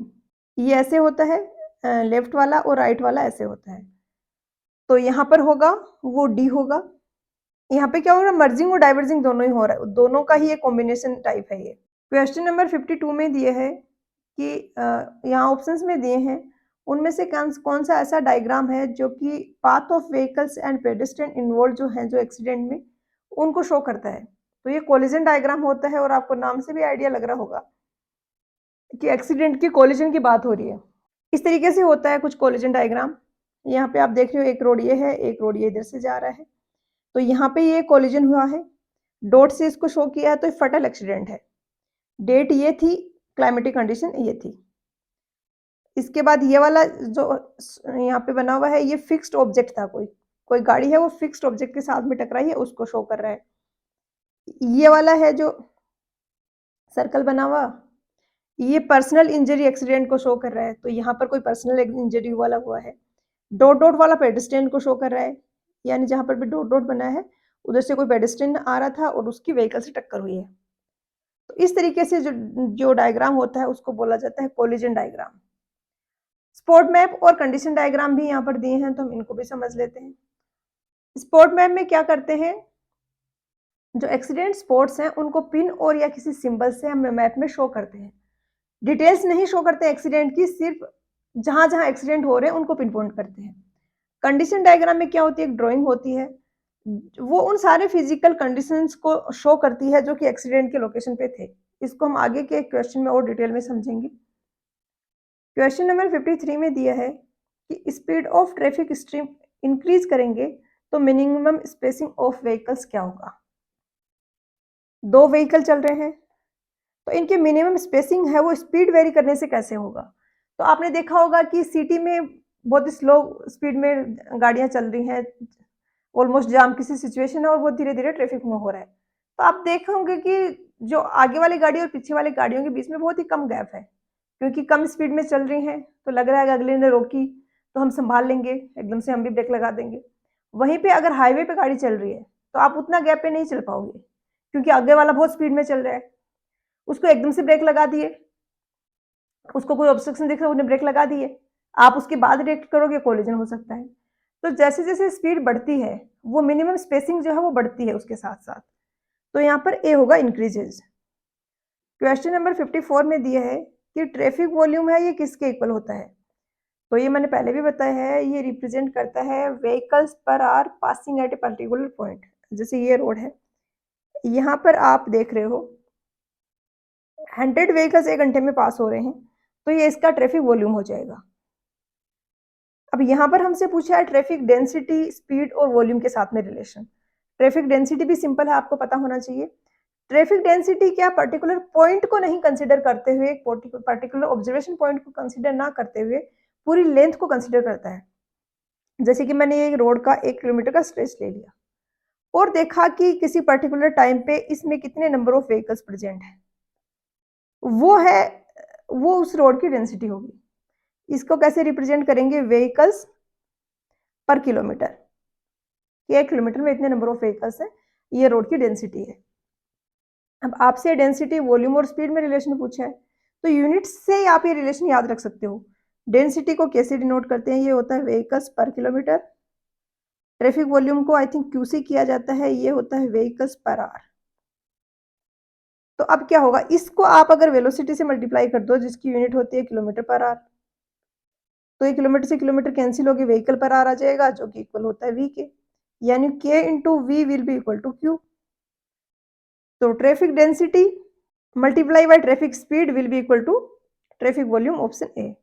ये ऐसे होता है, लेफ्ट वाला, और राइट वाला ऐसे होता है। तो यहाँ पर होगा वो डी होगा। यहाँ पे क्या हो रहा है, मर्जिंग और डाइवर्जिंग दोनों ही हो रहा है, दोनों का ही एक कॉम्बिनेशन टाइप है ये। क्वेश्चन नंबर 52 में दिए है कि यहाँ ऑप्शंस में दिए हैं, उनमें से कौन सा ऐसा डायग्राम है जो कि path of vehicles and pedestrian involve जो हैं जो एक्सीडेंट में, उनको शो करता है। तो ये कोलिजन डायग्राम होता है, और आपको नाम से भी आइडिया लग रहा होगा कि एक्सीडेंट की कोलिजन की बात हो रही है। इस तरीके से होता है कुछ कोलिजन डायग्राम। यहाँ पे आप देख रहे हो, एक रोड ये है, एक रोड ये इधर से जा रहा है, तो यहाँ पे ये कोलिजन हुआ है, डॉट से इसको शो किया है, तो फटल एक्सीडेंट है। डेट ये थी, क्लाइमेटिक कंडीशन ये थी। इसके बाद ये वाला जो यहाँ पे बना हुआ है, ये फिक्स्ड ऑब्जेक्ट था, कोई गाड़ी है वो फिक्स्ड ऑब्जेक्ट के साथ में टकराई है, उसको शो कर रहा है। ये वाला है जो सर्कल बना हुआ, ये पर्सनल इंजरी एक्सीडेंट को शो कर रहा है, तो यहाँ पर कोई पर्सनल इंजरी वाला हुआ है। डॉट डॉट वाला पेडेस्ट्रियन को शो कर रहा है, यानी जहाँ पर भी डॉट डॉट बना है उधर से कोई पेडेस्ट्रियन आ रहा था और उसकी व्हीकल से टक्कर हुई है। तो इस तरीके से जो डायग्राम होता है उसको बोला जाता है कोलिजन डायग्राम। स्पॉट मैप और कंडीशन डायग्राम भी यहाँ पर दिए हैं, तो हम इनको भी समझ लेते हैं। स्पॉट मैप में क्या करते हैं, जो एक्सीडेंट स्पॉट्स हैं उनको पिन और या किसी सिंबल से हम मैप में शो करते हैं। डिटेल्स नहीं शो करते एक्सीडेंट की, सिर्फ जहां जहां एक्सीडेंट हो रहे हैं उनको पिन पॉइंट करते हैं। कंडीशन डायग्राम में क्या होती है, एक ड्राइंग होती है, वो उन सारे फिजिकल कंडीशंस को शो करती है जो कि एक्सीडेंट के लोकेशन पे थे। इसको हम आगे के क्वेश्चन में और डिटेल में समझेंगे। क्वेश्चन नंबर 53 में दिया है कि speed of traffic stream increase करेंगे तो मिनिमम स्पेसिंग ऑफ व्हीकल्स क्या होगा। दो व्हीकल चल रहे हैं, तो इनके मिनिमम स्पेसिंग है वो स्पीड वेरी करने से कैसे होगा। तो आपने देखा होगा कि सिटी में बहुत स्लो स्पीड में गाड़ियां चल रही हैं, ऑलमोस्ट जाम किसी सिचुएशन है और वो धीरे-धीरे ट्रैफिक मूव हो रहा है। तो आप देखोगे कि जो आगे वाली गाड़ी और पीछे वाली गाड़ियों के बीच में बहुत ही कम गैप है, क्योंकि कम स्पीड में चल रही हैं, तो लग रहा है कि अगले ने रोकी, तो हम सँभाल लेंगे, एकदम से हम भी ब्रेक लगा देंगे। वहीं पे अगर हाईवे पे गाड़ी चल रही है, तो आप उतना गैप पे नहीं चल पाओगे, क्योंकि आगे वाला बहुत स्पीड में चल रहा है। उसको एकदम से ब्रेक लगा दिए, उसको कोई ऑब्स्ट्रक्शन दिख रहा है, उन्हें ब्रेक लगा दिए, आप उसके बाद रिएक्ट करोगे, कोलिजन हो सकता है। तो जैसे-जैसे स्पीड बढ़ती है, वो मिनिमम स्पेसिंग जो है वो बढ़ती है उसके साथ-साथ। तो यहाँ पर ए होगा इंक्रीजेज़। क्वेश्चन नंबर 54 में दिया है कि ट्रैफिक वॉल्यूम है ये किसके इक्वल होता है? तो ये मैंने पहले भी बताया है, ये रिप्रेजेंट करता है vehicles per hour passing at a particular point. जैसे ये रोड है, यहाँ पर आप देख रहे हो 100 व्हीकल्स 1 घंटे में पास हो रहे हैं, तो ये इसका ट्रैफिक वॉल्यूम हो जाएगा। अब यहाँ पर हमसे पूछा है ट्रैफिक डेंसिटी, स्पीड और वॉल्यूम के साथ में रिलेशन। ट्रैफिक डेंसिटी भी सिंपल है, आपको पता होना चाहिए। ट्रैफिक डेंसिटी क्या पर्टिकुलर पॉइंट को नहीं कंसीडर करते हुए, एक पर्टिकुलर ऑब्जर्वेशन पॉइंट को कंसीडर ना करते हुए पूरी लेंथ को कंसीडर करता है। जैसे कि मैंने ये रोड का 1 किलोमीटर का स्ट्रेच ले लिया और देखा कि किसी पर्टिकुलर टाइम पे इसमें कितने नंबर ऑफ व्हीकल्स प्रेजेंट है, वो उस रोड की डेंसिटी होगी। इसको कैसे रिप्रेजेंट करेंगे? व्हीकल्स पर किलोमीटर, कि 1 किलोमीटर में इतने नंबर ऑफ व्हीकल्स हैं, ये रोड की डेंसिटी है। अब आपसे डेंसिटी, वॉल्यूम और स्पीड में रिलेशन पूछा है, तो यूनिट्स से आप ये रिलेशन याद रख सकते हो। डेंसिटी को कैसे डिनोट करते हैं? ये होता है व्हीकल्स पर किलोमीटर। ट्रैफिक वॉल्यूम को आई थिंक क्यू से किया जाता है, ये होता है व्हीकल्स पर आवर। तो अब क्या होगा, इसको आप अगर वेलोसिटी से मल्टीप्लाई कर दो, जिसकी यूनिट होती है किलोमीटर पर आवर, तो ये किलोमीटर से किलोमीटर कैंसिल होगी, व्हीकल पर आवर आ जाएगा, जो कि इक्वल होता है वी के, यानी K into V will be equal to Q. तो traffic density multiply by traffic speed will be equal to traffic volume, option A.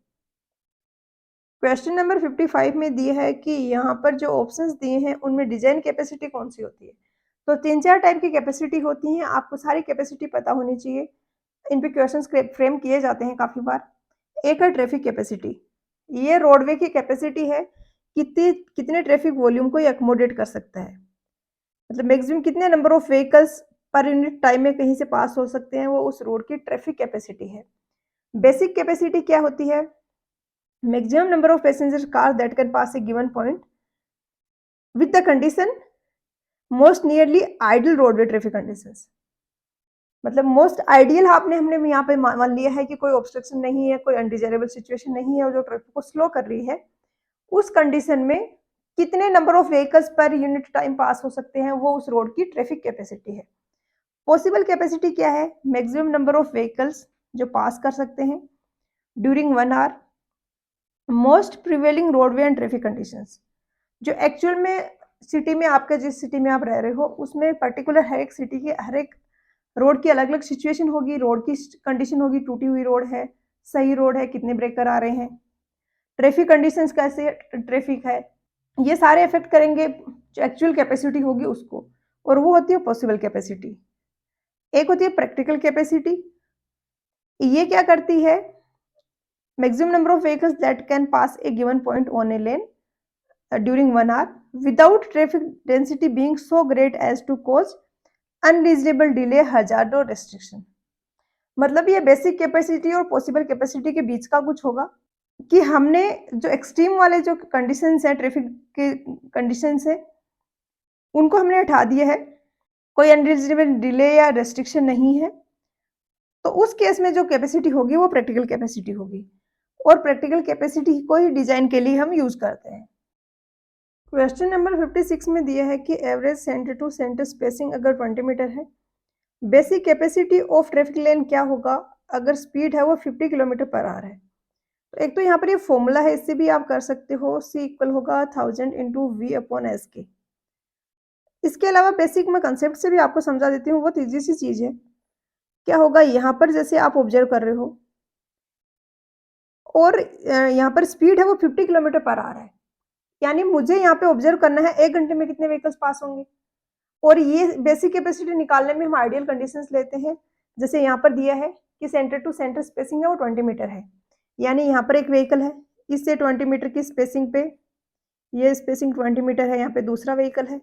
Question number 55 में दिया है कि यहाँ पर जो ऑप्शंस दिए हैं उनमें डिजाइन कैपेसिटी कौन सी होती है? तो 3-4 टाइप की कैपेसिटी होती हैं, आपको सारी कैपेसिटी पता होनी चाहिए। इन पे क्वेश्चंस फ्रेम किए जाते हैं काफ़ी बार। एक है ट्रैफिक कैपेसिटी, ये रोडवे की कैपेसिटी है, कितने ट्रैफिक वॉल्यूम को ये अकोमोडेट कर सकता है, मतलब मैक्सिमम कितने number of vehicles per unit time में कहीं से पास हो सकते हैं, वो उस रोड की ट्रैफिक कैपेसिटी है। बेसिक कैपेसिटी क्या होती है? Maximum number of passenger car that can pass A given point with the condition most nearly ideal roadway traffic conditions. मतलब मोस्ट आइडियल हमने यहाँ पे मान लिया है कि कोई ऑब्स्ट्रक्शन नहीं है, कोई अनडिजायरेबल सिचुएशन नहीं है और जो ट्रैफिक को स्लो कर रही है, उस कंडीशन में कितने number of vehicles per unit time pass हो सकते हैं, वो उस रोड की ट्रैफिक कैपेसिटी है। पॉसिबल कैपेसिटी क्या है? मैक्सिमम नंबर ऑफ व्हीकल्स जो पास कर सकते हैं during 1 hour, most prevailing roadway and traffic conditions, जो एक्चुअल में सिटी में आपके जिस सिटी में आप रह रहे हो उसमें पर्टिकुलर हर एक सिटी के हर एक रोड की अलग-अलग सिचुएशन होगी, रोड की कंडीशन होगी, टूटी हुई रोड है, सही रोड है, कितने ब्रेकर आ रहे हैं, ट्रैफिक कंडीशंस कैसे ट्रैफिक है, ये सारे इफेक्ट करेंगे जो एक्चुअल कैपेसिटी होगी उसको, और वो होती है पॉसिबल कैपेसिटी। एक होती है प्रैक्टिकल कैपेसिटी, ये क्या करती है? Maximum number of vehicles that can pass A given point on A lane during 1 hour without traffic density being so great as to cause unreasonable delay, hazard और restriction। मतलब ये बेसिक कैपेसिटी और possible capacity के बीच का कुछ होगा कि हमने जो एक्सट्रीम वाले जो कंडीशंस हैं, ट्रैफिक के कंडीशंस हैं, उनको हमने हटा दिया है, कोई अनरीजनेबल डिले या रेस्ट्रिक्शन नहीं है, तो उस केस में जो कैपेसिटी होगी वो प्रैक्टिकल कैपेसिटी होगी, और प्रैक्टिकल कैपेसिटी को ही डिजाइन के लिए हम यूज करते हैं। क्वेश्चन नंबर 56 में दिया है कि average centre to centre spacing अगर 20 मीटर है, basic capacity of traffic lane क्या होगा अगर स्पीड है वो 50 किलोमीटर पर आवर है? तो एक तो यहाँ पर ये फॉर्मूला है, इससे भी आप कर सकते हो, C इक्वल होगा 1000 इंटू वी अपॉन एस के। इसके अलावा बेसिक में कंसेप्ट से भी आपको समझा देती हूँ, बहुत ईजी सी चीज़ है। क्या होगा, यहाँ पर जैसे आप ऑब्जर्व कर रहे हो और यहाँ पर स्पीड है वो 50 किलोमीटर पर आवर है, यानी मुझे यहाँ पे ऑब्जर्व करना है 1 घंटे में कितने व्हीकल्स पास होंगे, और ये बेसिक कैपेसिटी निकालने में हम आइडियल कंडीशंस लेते हैं। जैसे यहाँ पर दिया है कि सेंटर टू सेंटर स्पेसिंग है वो 20 मीटर है, यानी यहाँ पर एक व्हीकल है, इससे 20 मीटर की स्पेसिंग पे ये स्पेसिंग 20 मीटर है, यहाँ पे दूसरा व्हीकल है,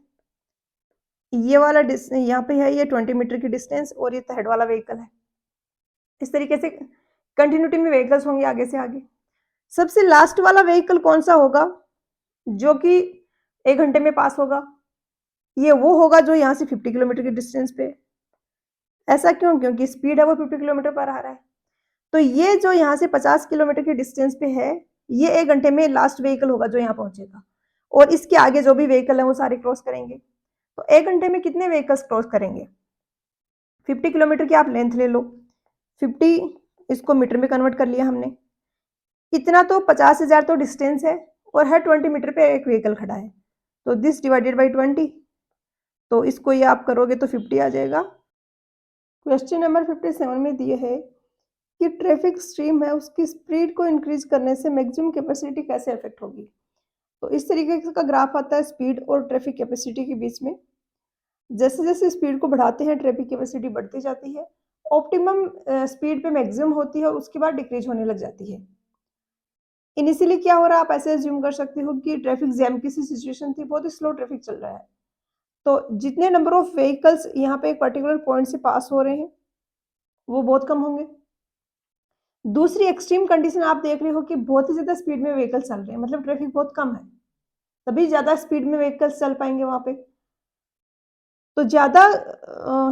ये वाला यहाँ पे है ये 20 मीटर की डिस्टेंस और ये थर्ड वाला व्हीकल है। इस तरीके से कंटिन्यूटी में व्हीकल्स होंगे आगे से आगे। सबसे लास्ट वाला व्हीकल कौन सा होगा जो कि 1 घंटे में पास होगा? ये वो होगा जो यहाँ से 50 किलोमीटर की डिस्टेंस पे। ऐसा क्यों? क्योंकि स्पीड है वो 50 किलोमीटर पर आ रहा है। तो ये जो यहाँ से 50 किलोमीटर की डिस्टेंस पे है, ये 1 घंटे में लास्ट व्हीकल होगा जो यहाँ पहुंचेगा और इसके आगे जो भी व्हीकल है वो सारे क्रॉस करेंगे। तो 1 घंटे में कितने व्हीकल्स क्रॉस करेंगे? 50 किलोमीटर की आप लेंथ ले लो, 50 इसको मीटर में कन्वर्ट कर लिया हमने। इतना तो 50,000 तो डिस्टेंस है और हर 20 मीटर पे एक व्हीकल खड़ा है, तो दिस डिवाइडेड बाई 20, तो इसको ये आप करोगे तो 50 आ जाएगा। क्वेश्चन नंबर 57 में दिए है कि ट्रैफिक स्ट्रीम है उसकी स्पीड को इंक्रीज करने से मैक्सिमम कैपेसिटी कैसे अफेक्ट होगी। तो इस तरीके का ग्राफ आता है स्पीड और ट्रैफिक कैपेसिटी के बीच में। जैसे जैसे स्पीड को बढ़ाते हैं ट्रैफिक कैपेसिटी बढ़ती जाती है, ऑप्टिमम स्पीड पे मैक्सिमम होती है और उसके बाद डिक्रीज होने लग जाती है। इनिशियली क्या हो रहा है, आप ऐसे एज्यूम कर सकते हो कि ट्रैफिक जैम की सी सिचुएशन थी, बहुत ही स्लो ट्रैफिक चल रहा है, तो जितने नंबर ऑफ व्हीकल्स यहाँ पे एक पर्टिकुलर पॉइंट से पास हो रहे हैं वो बहुत कम होंगे। दूसरी एक्सट्रीम कंडीशन आप देख रहे हो कि बहुत ही ज्यादा स्पीड में व्हीकल चल रहे हैं, मतलब ट्रैफिक बहुत कम है, तभी ज्यादा स्पीड में व्हीकल्स चल पाएंगे वहां पे। तो ज्यादा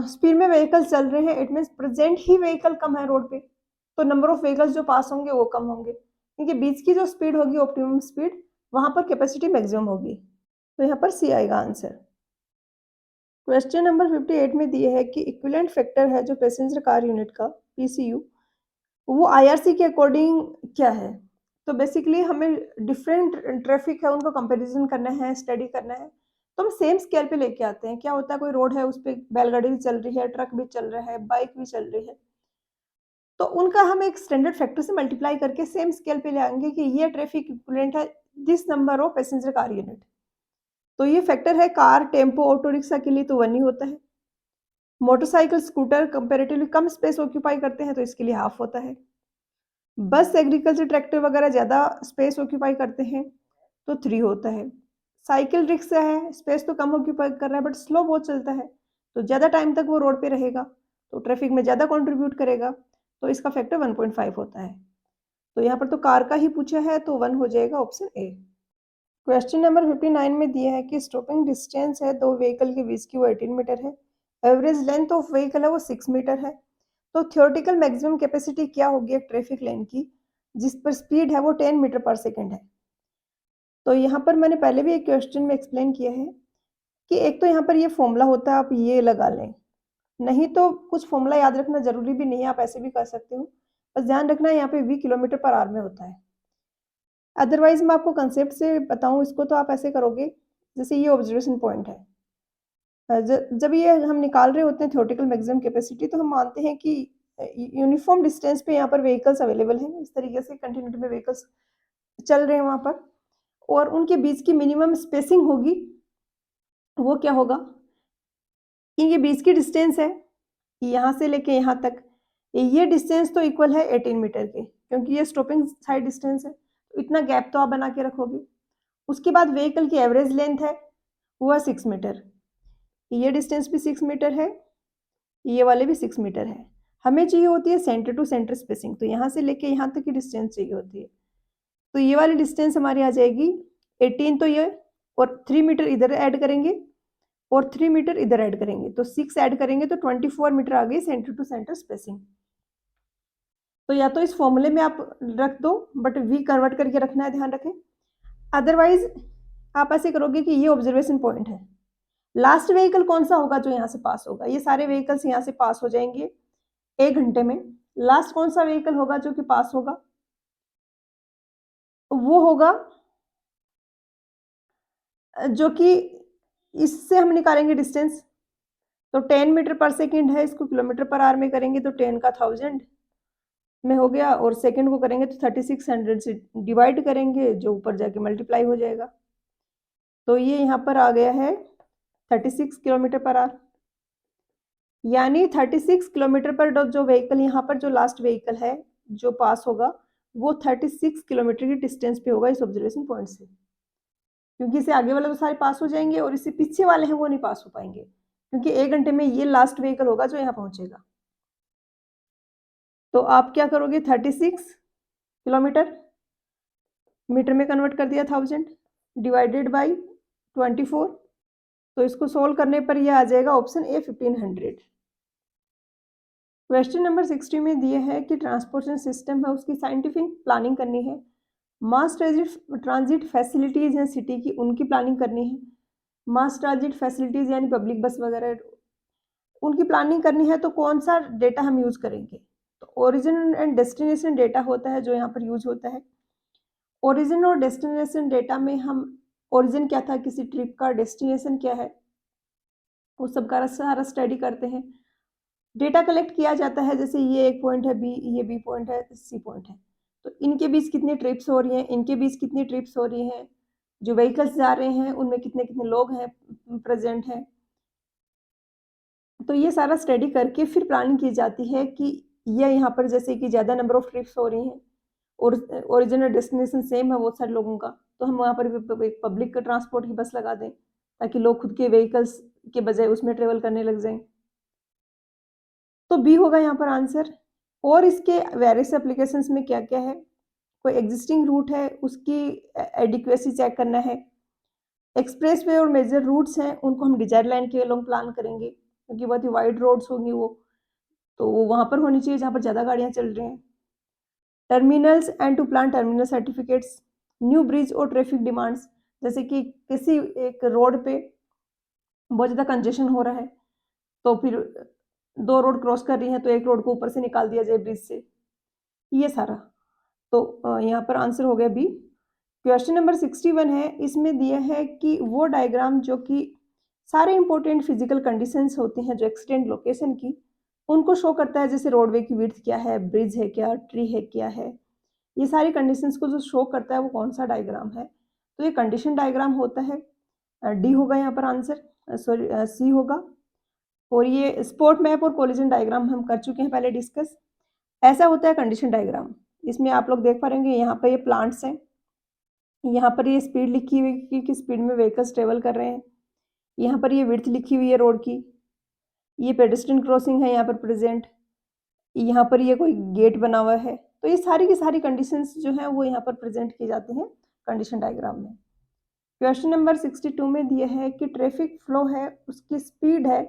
स्पीड में व्हीकल चल रहे हैं, इट मीन प्रेजेंट ही व्हीकल कम है रोड पे, तो नंबर ऑफ व्हीकल्स जो पास होंगे वो कम होंगे, क्योंकि बीच की जो स्पीड होगी ऑप्टिमम स्पीड, वहां पर कैपेसिटी मैक्सिमम होगी। तो यहाँ पर सी आएगा आंसर। क्वेश्चन नंबर 58 में दिए है कि इक्विवेलेंट फैक्टर है जो पैसेंजर कार यूनिट का पीसीयू, वो आईआरसी के अकॉर्डिंग क्या है। तो बेसिकली हमें डिफरेंट ट्रैफिक है उनको कंपैरिजन करना है, स्टडी करना है, तो हम सेम स्केल पे लेके आते हैं। क्या होता है, कोई रोड है उस पर बैलगाड़ी भी चल रही है, ट्रक भी चल रहा है, बाइक भी चल रही है, तो उनका हम एक स्टैंडर्ड फैक्टर से मल्टीप्लाई करके सेम स्केल पे ले आएंगे कि ये ट्रैफिक इक्विवेलेंट है this number of passenger car unit. तो ये फैक्टर है कार, टेम्पो, ऑटो रिक्शा के लिए तो 1 ही होता है। मोटरसाइकिल, स्कूटर कंपेरेटिवली कम स्पेस ऑक्यूपाई करते हैं तो इसके लिए हाफ होता है। बस, एग्रीकल्चर, ट्रैक्टर वगैरह ज़्यादा स्पेस ऑक्यूपाई करते हैं तो 3 होता है। साइकिल रिक्शा है, स्पेस तो कम ऑक्यूपाई कर रहा है बट स्लो बहुत चलता है, तो ज़्यादा टाइम तक वो रोड पे रहेगा, तो ट्रैफिक में ज़्यादा कंट्रीब्यूट करेगा, तो इसका फैक्टर 1.5 होता है। तो यहाँ पर तो कार का ही पूछा है तो 1 हो जाएगा ऑप्शन ए। क्वेश्चन नंबर 59 में दिया है कि स्टॉपिंग डिस्टेंस है दो व्हीकल के बीच की वो 18 मीटर है, एवरेज लेंथ ऑफ व्हीकल है वो 6 मीटर है, तो थियोरेटिकल मैक्सिमम कैपेसिटी क्या होगी एक ट्रैफिक लेन की जिस पर स्पीड है वो 10 मीटर पर सेकेंड है। तो यहाँ पर मैंने पहले भी एक क्वेश्चन में एक्सप्लेन किया है कि एक तो यहाँ पर ये फॉर्मूला होता है, आप ये लगा लें, नहीं तो कुछ फॉर्मूला याद रखना जरूरी भी नहीं है, आप ऐसे भी कर सकते हो, बस ध्यान रखना है यहाँ पे v किलोमीटर पर आवर में होता है। अदरवाइज मैं आपको कंसेप्ट से बताऊं इसको तो आप ऐसे करोगे, जैसे ये ऑब्जर्वेशन पॉइंट है, जब ये हम निकाल रहे होते हैं थ्योरेटिकल मैक्सिमम कैपेसिटी तो हम मानते हैं कि यूनिफॉर्म डिस्टेंस पे यहाँ पर व्हीकल्स अवेलेबल हैं, इस तरीके से कंटिन्यूटी में व्हीकल्स चल रहे हैं वहाँ पर, और उनके बीच की मिनिमम स्पेसिंग होगी वो क्या होगा, इनके बीच की डिस्टेंस है यहाँ से लेके यहाँ तक, ये डिस्टेंस तो इक्वल है 18 मीटर के, क्योंकि ये स्टॉपिंग साइड डिस्टेंस है, तो इतना गैप तो आप बना के रखोगे। उसके बाद व्हीकल की एवरेज लेंथ है वो है 6 मीटर, ये डिस्टेंस भी 6 मीटर है, ये वाले भी 6 मीटर है। हमें चाहिए होती है सेंटर टू सेंटर स्पेसिंग, तो यहाँ से लेके यहाँ तक की डिस्टेंस चाहिए होती है, तो ये वाली डिस्टेंस हमारी आ जाएगी 18, तो ये और 3 मीटर इधर ऐड करेंगे और 3 मीटर इधर ऐड करेंगे, तो 6 ऐड करेंगे तो 24 मीटर आ गई सेंटर टू सेंटर स्पेसिंग। तो या तो इस फॉर्मूले में आप रख दो बट वी कन्वर्ट करके रखना है, ध्यान रखें। अदरवाइज आप ऐसे करोगे कि ये ऑब्जर्वेशन पॉइंट है, लास्ट व्हीकल कौन सा होगा जो यहाँ से पास होगा, ये सारे व्हीकल्स यहाँ से पास हो जाएंगे 1 घंटे में, लास्ट कौन सा व्हीकल होगा जो कि पास होगा, वो होगा जो कि इससे हम निकालेंगे डिस्टेंस, तो 10 मीटर पर सेकेंड है, इसको किलोमीटर पर आवर में करेंगे तो 10 का 1000 में हो गया, और सेकंड को करेंगे तो 3600 से डिवाइड करेंगे जो ऊपर जाके मल्टीप्लाई हो जाएगा, तो ये यहाँ पर आ गया है 36 किलोमीटर पर आवर, यानी 36 किलोमीटर पर जो व्हीकल यहाँ पर जो लास्ट व्हीकल है जो पास होगा वो 36 किलोमीटर की डिस्टेंस पे होगा इस ऑब्जर्वेशन पॉइंट से। क्योंकि इससे आगे वाले तो सारे पास हो जाएंगे और इससे पीछे वाले हैं वो नहीं पास हो पाएंगे, क्योंकि 1 घंटे में ये लास्ट व्हीकल होगा जो यहाँ पहुंचेगा। तो आप क्या करोगे, 36 किलोमीटर मीटर में कन्वर्ट कर दिया 1000 डिवाइडेड बाई 24। तो इसको सोल्व करने पर ये आ जाएगा ऑप्शन ए 1500। क्वेश्चन नंबर 60 में दिए है कि ट्रांसपोर्टेशन सिस्टम है उसकी साइंटिफिक प्लानिंग करनी है, मास ट्रांजिट फैसिलिटीज हैं सिटी की उनकी प्लानिंग करनी है, मास ट्रांजिट फैसिलिटीज यानी पब्लिक बस वगैरह उनकी प्लानिंग करनी है, तो कौन सा डेटा हम यूज करेंगे। तो ओरिजिन एंड डेस्टिनेशन डेटा होता है जो यहाँ पर यूज होता है। ओरिजिन और डेस्टिनेशन डेटा में हम ओरिजिन क्या था किसी ट्रिप का, डेस्टिनेशन क्या है, उस सब का सारा स्टडी करते हैं। डेटा कलेक्ट किया जाता है, जैसे ये एक पॉइंट है बी, ये बी पॉइंट है, सी पॉइंट है, तो इनके बीच कितनी ट्रिप्स हो रही हैं, इनके बीच कितनी ट्रिप्स हो रही हैं, जो व्हीकल्स जा रहे हैं उनमें कितने कितने लोग हैं प्रेजेंट हैं। तो ये सारा स्टडी करके फिर प्लानिंग की जाती है कि ये यहाँ पर जैसे कि ज़्यादा नंबर ऑफ ट्रिप्स हो रही हैं और ओरिजिनल डेस्टिनेशन सेम है बहुत सारे लोगों का, तो हम वहाँ पर एक पब्लिक का ट्रांसपोर्ट की बस लगा दें ताकि लोग खुद के व्हीकल्स के बजाय उसमें ट्रेवल करने लग जाएं। तो बी होगा यहाँ पर आंसर। और इसके वेरियस एप्लीकेशंस में क्या क्या है, कोई एग्जिस्टिंग रूट है उसकी एडिक्वेसी चेक करना है, एक्सप्रेस वे और मेजर रूट्स हैं उनको हम डिजायर लाइन के अलोंग प्लान करेंगे क्योंकि बहुत ही वाइड रोड्स होंगी वो, तो वो वहाँ पर होनी चाहिए जहाँ पर ज़्यादा गाड़ियाँ चल रही हैं। Terminals and to plan terminal certificates, new bridge और ट्रैफिक डिमांड्स, जैसे कि किसी एक रोड पे बहुत ज़्यादा कंजेशन हो रहा है तो फिर 2 रोड क्रॉस कर रही हैं तो एक रोड को ऊपर से निकाल दिया जाए ब्रिज से, ये सारा। तो यहाँ पर आंसर हो गया बी। क्वेश्चन नंबर 61 है, इसमें दिया है कि वो डायग्राम जो कि सारे इंपॉर्टेंट फिजिकल कंडीशंस होती हैं जो एक्सीडेंट लोकेशन की उनको शो करता है, जैसे रोडवे की विड्थ क्या है, ब्रिज है क्या, ट्री है क्या है, ये सारी कंडीशंस को जो शो करता है वो कौन सा डायग्राम है। तो ये कंडीशन डायग्राम होता है, डी होगा यहाँ पर आंसर, सॉरी सी होगा। और ये स्पॉट मैप और कोलिजन डायग्राम हम कर चुके हैं पहले डिस्कस। ऐसा होता है कंडीशन डायग्राम, इसमें आप लोग देख पा रहे होंगे यहाँ पर ये प्लांट्स हैं, यहाँ पर ये स्पीड लिखी हुई कि किस स्पीड में व्हीकल्स ट्रेवल कर रहे हैं, यहाँ पर ये विड्थ लिखी हुई है रोड की, ये पेडेस्ट्रियन क्रॉसिंग है यहाँ पर प्रेजेंट, यहाँ पर ये कोई गेट बना हुआ है, तो ये सारी की सारी कंडीशंस जो हैं वो यहाँ पर प्रेजेंट की जाती हैं कंडीशन डायग्राम में। क्वेश्चन नंबर 62 में दिया है कि ट्रैफिक फ्लो है उसकी स्पीड है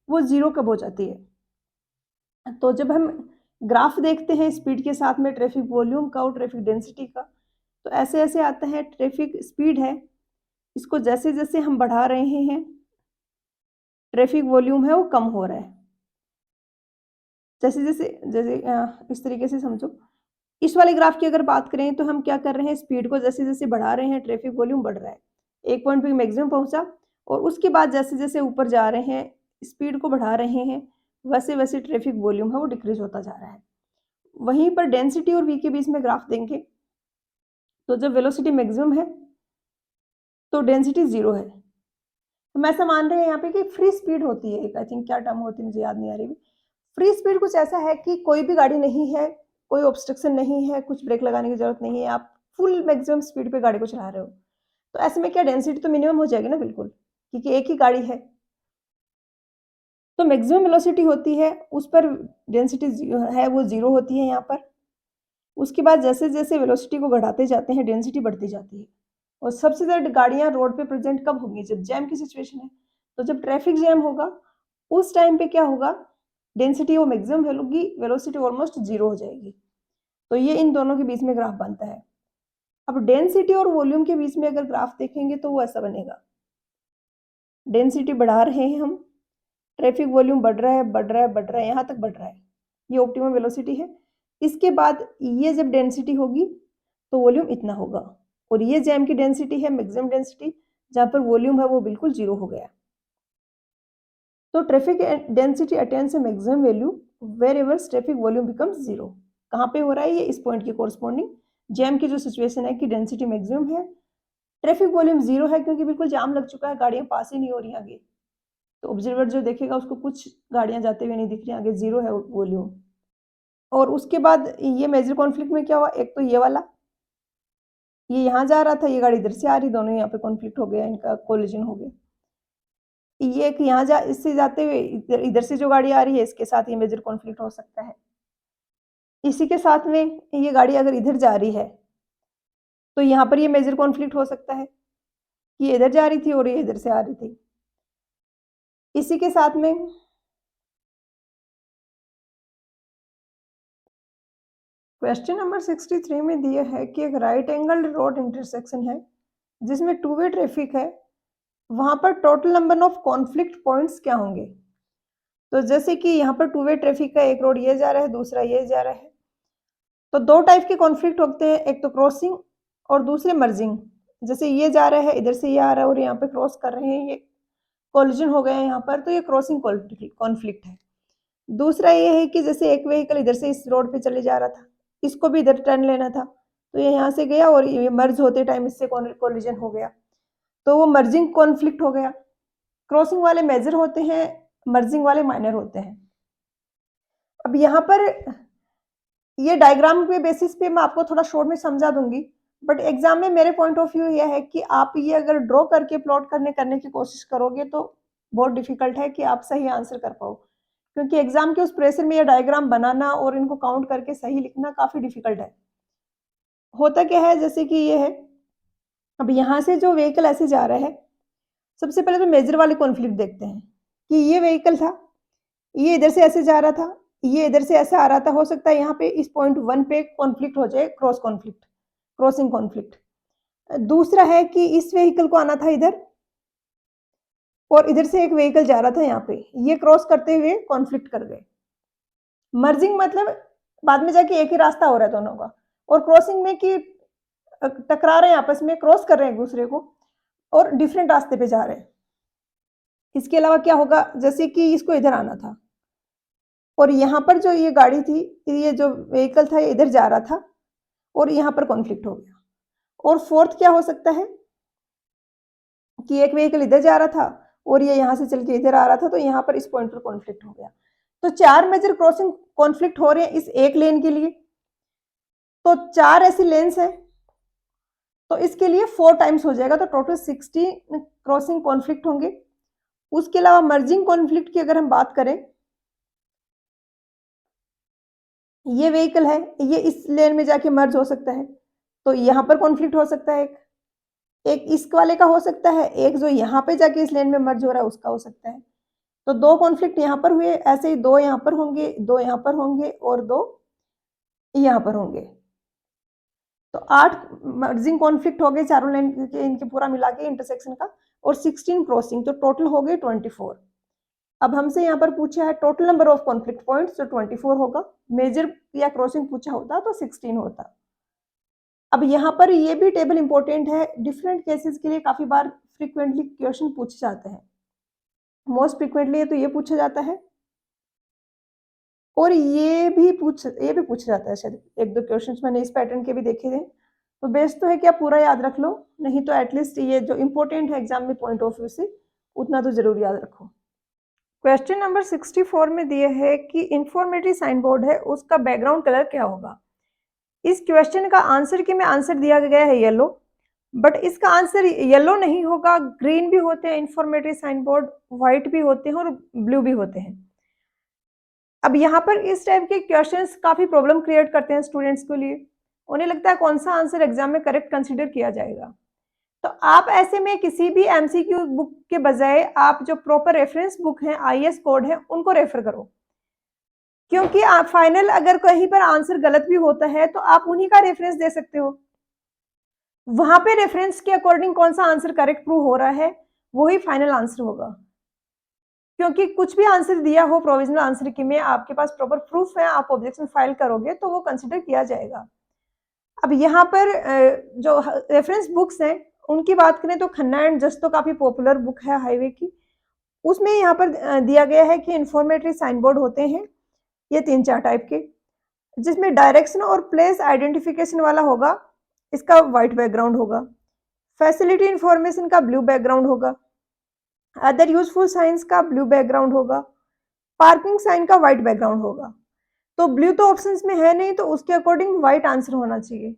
वो 0 कब हो जाती है। तो जब हम ग्राफ देखते हैं स्पीड के साथ में ट्रैफिक वॉल्यूम का और ट्रैफिक डेंसिटी का, तो ऐसे ऐसे आता है ट्रैफिक स्पीड है, इसको जैसे जैसे हम बढ़ा रहे हैं ट्रैफिक वॉल्यूम है वो कम हो रहा है, जैसे जैसे जैसे इस तरीके से समझो। इस वाले ग्राफ की अगर बात करें तो हम क्या कर रहे हैं, स्पीड को जैसे जैसे बढ़ा रहे हैं ट्रैफिक वॉल्यूम बढ़ रहा है, एक पॉइंट पे मैक्सिमम पहुंचा और उसके बाद जैसे जैसे ऊपर जा रहे हैं स्पीड को बढ़ा रहे हैं वैसे वैसे ट्रैफिक वॉल्यूम है वो डिक्रीज होता जा रहा है। वहीं पर डेंसिटी और वी के बीच में ग्राफ देंगे तो जब वेलोसिटी मैक्सिमम है तो डेंसिटी 0 है। हम ऐसा मान रहे हैं यहाँ पे कि फ्री स्पीड होती है, एक आई थिंक क्या टर्म होती है मुझे याद नहीं आ रही। फ्री स्पीड कुछ ऐसा है कि कोई भी गाड़ी नहीं है, कोई ऑब्स्ट्रक्शन नहीं है, कुछ ब्रेक लगाने की जरूरत नहीं है, आप फुल मैक्सिमम स्पीड पे गाड़ी को चला रहे हो, तो ऐसे में क्या डेंसिटी तो मिनिमम हो जाएगी ना बिल्कुल, क्योंकि एक ही गाड़ी है। तो मैक्सिमम वेलोसिटी होती है उस पर डेंसिटी है वो 0 होती है यहाँ पर। उसके बाद जैसे जैसे वेलोसिटी को बढ़ाते जाते हैं डेंसिटी बढ़ती जाती है। और सबसे ज़्यादा गाड़ियाँ रोड पे प्रेजेंट कब होंगी, जब जैम की सिचुएशन है। तो जब ट्रैफिक जैम होगा उस टाइम पे क्या होगा, डेंसिटी वो मैक्सिमम होगी, वेलोसिटी ऑलमोस्ट 0 हो जाएगी। तो ये इन दोनों के बीच में ग्राफ बनता है। अब डेंसिटी और वॉल्यूम के बीच में अगर ग्राफ देखेंगे तो वो ऐसा बनेगा, डेंसिटी बढ़ा रहे हैं हम, ट्रैफिक वॉल्यूम बढ़ रहा है बढ़ रहा है बढ़ रहा है, यहाँ तक बढ़ रहा है, ये ऑप्टिमम वेलोसिटी है। इसके बाद ये जब डेंसिटी होगी तो वॉल्यूम इतना होगा, और ये जैम की डेंसिटी है मैक्सिमम डेंसिटी, जहाँ पर वॉल्यूम है वो बिल्कुल 0 हो गया। तो traffic density attains a maximum value wherever traffic volume becomes 0। कहाँ पे हो रहा है ये, इस पॉइंट के कोरस्पॉन्डिंग जैम की जो सिचुएशन है कि डेंसिटी मैक्सिमम है, ट्रैफिक वॉल्यूम 0 है क्योंकि बिल्कुल जाम लग चुका है, गाड़ियां पास ही नहीं हो रही आगे, तो ऑब्जर्वर जो देखेगा उसको कुछ गाड़ियां जाते हुए नहीं दिख रही, आगे 0 है वॉल्यूम। और उसके बाद ये मेजर कॉन्फ्लिक्ट में क्या हुआ, एक तो ये वाला ये यहाँ जा रहा था, ये गाड़ी इधर से आ रही, दोनों यहाँ पे कॉन्फ्लिक्ट हो गया, इनका कोलिजन हो गया। ये एक यहाँ जा इससे जाते हुए इधर इधर से जो गाड़ी आ रही है इसके साथ ये मेजर कॉन्फ्लिक्ट हो सकता है। इसी के साथ में ये गाड़ी अगर इधर जा रही है तो यहाँ पर ये मेजर कॉन्फ्लिक्ट हो सकता है कि ये इधर जा रही थी और ये इधर से आ रही थी। इसी के साथ में क्वेश्चन नंबर 63 में दिया है कि एक राइट एंगल रोड इंटरसेक्शन है जिसमें टू वे ट्रैफिक है, वहां पर total number of conflict points क्या होंगे। तो जैसे कि यहाँ पर टू वे ट्रैफिक का एक रोड ये जा रहा है, दूसरा ये जा रहा है, तो दो टाइप के कॉन्फ्लिक्ट होते हैं, एक तो क्रॉसिंग और दूसरे मर्जिंग। जैसे ये जा रहा है, इधर से ये आ रहा है और यहाँ पे क्रॉस कर रहे हैं, ये कोलिजन हो गया है यहाँ पर, तो ये क्रॉसिंग कॉन्फ्लिक्ट है। दूसरा ये है कि जैसे एक व्हीकल इधर से इस रोड पे चले जा रहा था, इसको भी इधर टर्न लेना था, तो ये यहाँ से गया और ये मर्ज होते टाइम इससे कोलिजन हो गया, तो वो मर्जिंग कॉन्फ्लिक्ट हो गया। क्रॉसिंग वाले मेजर होते हैं, मर्जिंग वाले माइनर होते हैं। अब यहाँ पर ये डायग्राम के बेसिस पे मैं आपको थोड़ा शॉर्ट में समझा दूंगी, बट एग्जाम में मेरे पॉइंट ऑफ व्यू यह है कि आप ये अगर ड्रॉ करके प्लॉट करने की कोशिश करोगे तो बहुत डिफिकल्ट है कि आप सही आंसर कर पाओ, क्योंकि एग्जाम के उस प्रेशर में ये डायग्राम बनाना और इनको काउंट करके सही लिखना काफी डिफिकल्ट है। होता क्या है, जैसे कि ये है, अब यहाँ से जो व्हीकल ऐसे जा रहा है, सबसे पहले तो मेजर वाले कॉन्फ्लिक्ट देखते हैं कि ये व्हीकल था, ये इधर से ऐसे जा रहा था, ये इधर से ऐसे आ रहा था, हो सकता है यहाँ पे इस पॉइंट 1 पे कॉन्फ्लिक्ट हो जाए, क्रॉसिंग कॉन्फ्लिक्ट। दूसरा है कि इस व्हीकल को आना था इधर और इधर से एक व्हीकल जा रहा था यहाँ पे, ये क्रॉस करते हुए कॉन्फ्लिक्ट कर गए। मर्जिंग मतलब बाद में जाके एक ही रास्ता हो रहा है दोनों का, और क्रॉसिंग में कि टकरा रहे हैं आपस में, क्रॉस कर रहे हैं एक दूसरे को और डिफरेंट रास्ते पे जा रहे हैं। इसके अलावा क्या होगा, जैसे कि इसको इधर आना था और यहाँ पर जो ये गाड़ी थी, ये जो व्हीकल था ये इधर जा रहा था और यहाँ पर कॉन्फ्लिक्ट हो गया। और फोर्थ क्या हो सकता है कि एक व्हीकल इधर जा रहा था और ये यहाँ से चल के इधर आ रहा था, तो यहाँ पर इस पॉइंट पर कॉन्फ्लिक्ट हो गया। तो 4 मेजर क्रॉसिंग कॉन्फ्लिक्ट हो रहे हैं इस एक लेन के लिए, तो 4 ऐसी लेन्स हैं, तो इसके लिए 4 टाइम्स हो जाएगा, तो टोटल 60 क्रॉसिंग कॉन्फ्लिक्ट होंगे। उसके अलावा मर्जिंग कॉन्फ्लिक्ट की अगर हम बात करें, ये व्हीकल है, ये इस लेन में जाके मर्ज हो सकता है, तो यहाँ पर कॉन्फ्लिक्ट हो सकता है, एक इस वाले का हो सकता है, एक जो यहाँ पे जाके इस लेन में मर्ज हो रहा है उसका हो सकता है। तो 2 कॉन्फ्लिक्ट यहाँ पर हुए, ऐसे ही 2 यहाँ पर होंगे, 2 यहाँ पर होंगे और 2 यहाँ पर होंगे। तो 8 मर्जिंग कॉन्फ्लिक्ट हो गए चारों लाइन के, इनके पूरा मिला के इंटरसेक्शन का, और 16 क्रॉसिंग, तो टोटल हो गए 24। अब हमसे यहाँ पर पूछा है total number of conflict points, तो 24 होगा। मेजर या क्रॉसिंग पूछा होता तो 16 होता। अब यहाँ पर ये भी टेबल इंपॉर्टेंट है, डिफरेंट केसेस के लिए काफी बार फ्रीक्वेंटली क्वेश्चन पूछे जाते हैं। मोस्ट फ्रीक्वेंटली तो ये पूछा जाता है और ये भी पूछा जाता है, शायद 1-2 क्वेश्चंस मैंने इस पैटर्न के भी देखे थे। तो बेस्ट तो है कि आप पूरा याद रख लो, नहीं तो एटलीस्ट ये जो इंपॉर्टेंट है एग्जाम में पॉइंट ऑफ व्यू से, उतना तो जरूर याद रखो। क्वेश्चन नंबर 64 में दिया है कि इंफॉर्मेटरी साइन बोर्ड है, उसका बैकग्राउंड कलर क्या होगा। इस क्वेश्चन का आंसर की में आंसर दिया गया है येलो, बट इसका आंसर येलो नहीं होगा, ग्रीन भी होते हैं इंफॉर्मेटरी साइन बोर्ड, व्हाइट भी होते हैं और ब्लू भी होते हैं। अब यहाँ पर इस टाइप के क्वेश्चंस काफी प्रॉब्लम क्रिएट करते हैं स्टूडेंट्स के लिए, उन्हें लगता है कौन सा आंसर एग्जाम में करेक्ट कंसीडर किया जाएगा। तो आप ऐसे में किसी भी एमसीक्यू बुक के बजाय आप जो प्रॉपर रेफरेंस बुक है, आईएएस कोड है, उनको रेफर करो, क्योंकि आप फाइनल अगर कहीं पर आंसर गलत भी होता है तो आप उन्हीं का रेफरेंस दे सकते हो, वहां पे रेफरेंस के अकॉर्डिंग कौन सा आंसर करेक्ट प्रूव हो रहा है वही फाइनल आंसर होगा। क्योंकि कुछ भी आंसर दिया हो प्रोविजनल आंसर की में, आपके पास प्रॉपर प्रूफ है, आप ऑब्जेक्शन फाइल करोगे तो वो कंसिडर किया जाएगा। अब यहाँ पर जो रेफरेंस बुक्स हैं उनकी बात करें तो खन्ना एंड जस्ट तो काफी पॉपुलर बुक है हाईवे की, उसमें यहाँ पर दिया गया है कि इंफॉर्मेटरी साइन बोर्ड होते हैं ये 3-4 टाइप के, जिसमें डायरेक्शन और प्लेस आइडेंटिफिकेशन वाला होगा, इसका व्हाइट बैकग्राउंड होगा। फैसिलिटी इंफॉर्मेशन का ब्लू बैकग्राउंड होगा। अदर यूजफुल साइंस का ब्लू बैकग्राउंड होगा। पार्किंग साइन का व्हाइट बैकग्राउंड होगा। तो ब्लू तो ऑप्शंस में है नहीं, तो उसके अकॉर्डिंग व्हाइट आंसर होना चाहिए।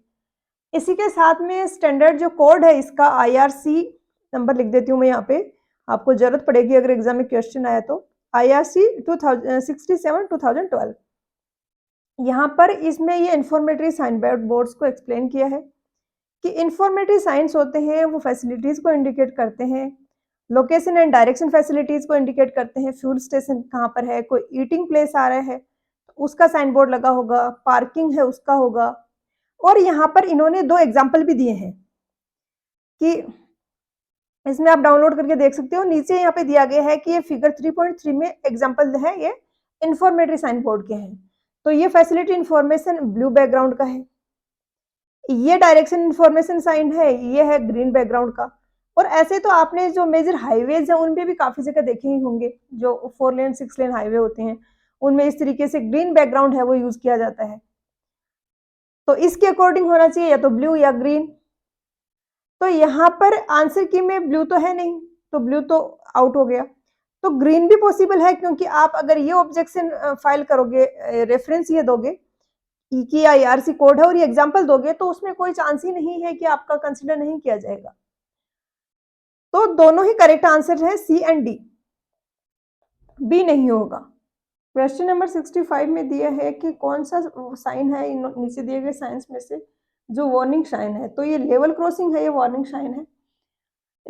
इसी के साथ में स्टैंडर्ड जो कोड है इसका IRC नंबर लिख देती हूँ मैं यहाँ पे, आपको जरूरत पड़ेगी अगर एग्जाम में क्वेश्चन आया तो। IRC 67/2012। यहाँ पर इसमें ये इंफॉर्मेटरी साइन बोर्ड्स को एक्सप्लेन किया है कि इंफॉर्मेटरी साइंस होते हैं वो फैसिलिटीज को इंडिकेट करते हैं, लोकेशन एंड डायरेक्शन फैसिलिटीज को इंडिकेट करते हैं, फ्यूल स्टेशन कहाँ पर है, कोई ईटिंग प्लेस आ रहा है उसका साइन बोर्ड लगा होगा, पार्किंग है उसका होगा। और यहाँ पर इन्होंने 2 एग्जाम्पल भी दिए हैं कि इसमें आप डाउनलोड करके देख सकते हो। नीचे यहाँ पे दिया गया है कि ये फिगर 3.3 में एग्जाम्पल है, ये इंफॉर्मेटरी साइन बोर्ड के हैं। तो ये फैसिलिटी इंफॉर्मेशन ब्लू बैकग्राउंड का है, ये डायरेक्शन इंफॉर्मेशन साइन है, ये है ग्रीन बैकग्राउंड का। और ऐसे तो आपने जो मेजर हाईवेज है उन पे भी काफी जगह देखे ही होंगे, जो 4 लेन 6 लेन हाईवे होते हैं उनमें इस तरीके से ग्रीन बैकग्राउंड है वो यूज किया जाता है। तो इसके अकॉर्डिंग होना चाहिए या तो ब्लू या ग्रीन। तो यहाँ पर आंसर की में ब्लू तो है नहीं, तो ब्लू तो आउट हो गया। तो ग्रीन भी पॉसिबल है, क्योंकि आप अगर ये ऑब्जेक्शन फाइल करोगे, रेफरेंस ये दोगे कि IRC कोड है और ये एग्जाम्पल दोगे, तो उसमें कोई चांस ही नहीं है कि आपका कंसिडर नहीं किया जाएगा। तो दोनों ही करेक्ट आंसर है, C एंड D, B नहीं होगा। क्वेश्चन नंबर 65 में दिया है कि कौन सा साइन है नीचे दिए गए साइंस में से जो वार्निंग साइन है। तो ये लेवल क्रॉसिंग है, ये वार्निंग साइन है।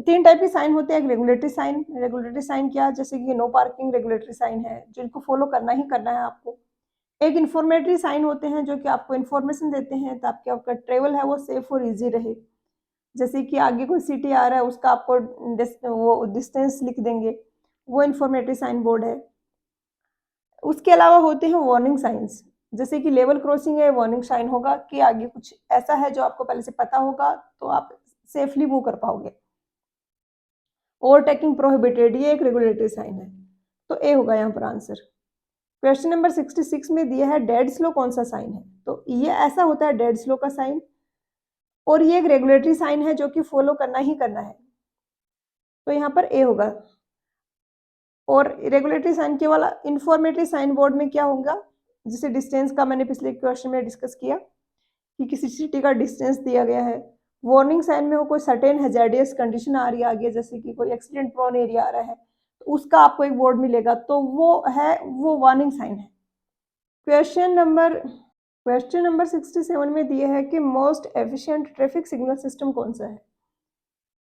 3 टाइप के साइन होते हैं, एक रेगुलेटरी साइन। रेगुलेटरी साइन क्या, जैसे कि नो पार्किंग रेगुलेटरी साइन है, जिनको फॉलो करना ही करना है आपको। एक इन्फॉर्मेटरी साइन होते हैं जो कि आपको इन्फॉर्मेशन देते हैं ताकि आपका ट्रेवल है वो सेफ और इजी रहे, जैसे कि आगे कोई सिटी आ रहा है उसका आपको वो डिस्टेंस लिख देंगे, वो इन्फॉर्मेटरी साइन बोर्ड है। उसके अलावा होते हैं वार्निंग साइंस, जैसे कि लेवल क्रॉसिंग है, वार्निंग साइन होगा कि आगे कुछ ऐसा है जो आपको पहले से पता होगा तो आप सेफली मूव कर पाओगे। ओवरटेकिंग प्रोहिबिटेड, ये एक रेगुलेटरी साइन है, तो ए होगा यहाँ पर आंसर। क्वेश्चन नंबर 66 में दिया है डेड स्लो कौन सा साइन है। तो ये ऐसा होता है डेड स्लो का साइन, और ये एक रेगुलेटरी साइन है जो कि फॉलो करना ही करना है, तो यहाँ पर ए होगा। और रेगुलेटरी साइन के वाला इंफॉर्मेटरी साइन बोर्ड में क्या होगा, जिसे डिस्टेंस का मैंने पिछले क्वेश्चन में डिस्कस किया कि किसी सिटी का डिस्टेंस दिया गया है। वार्निंग साइन में वो कोई सर्टेन हैजार्डियस कंडीशन आ रही है आगे, जैसे कि कोई एक्सीडेंट प्रोन एरिया आ रहा है, तो उसका आपको एक बोर्ड मिलेगा, तो वो वार्निंग साइन है। क्वेश्चन नंबर 67 में दिया है कि most efficient traffic signal system कौन सा है।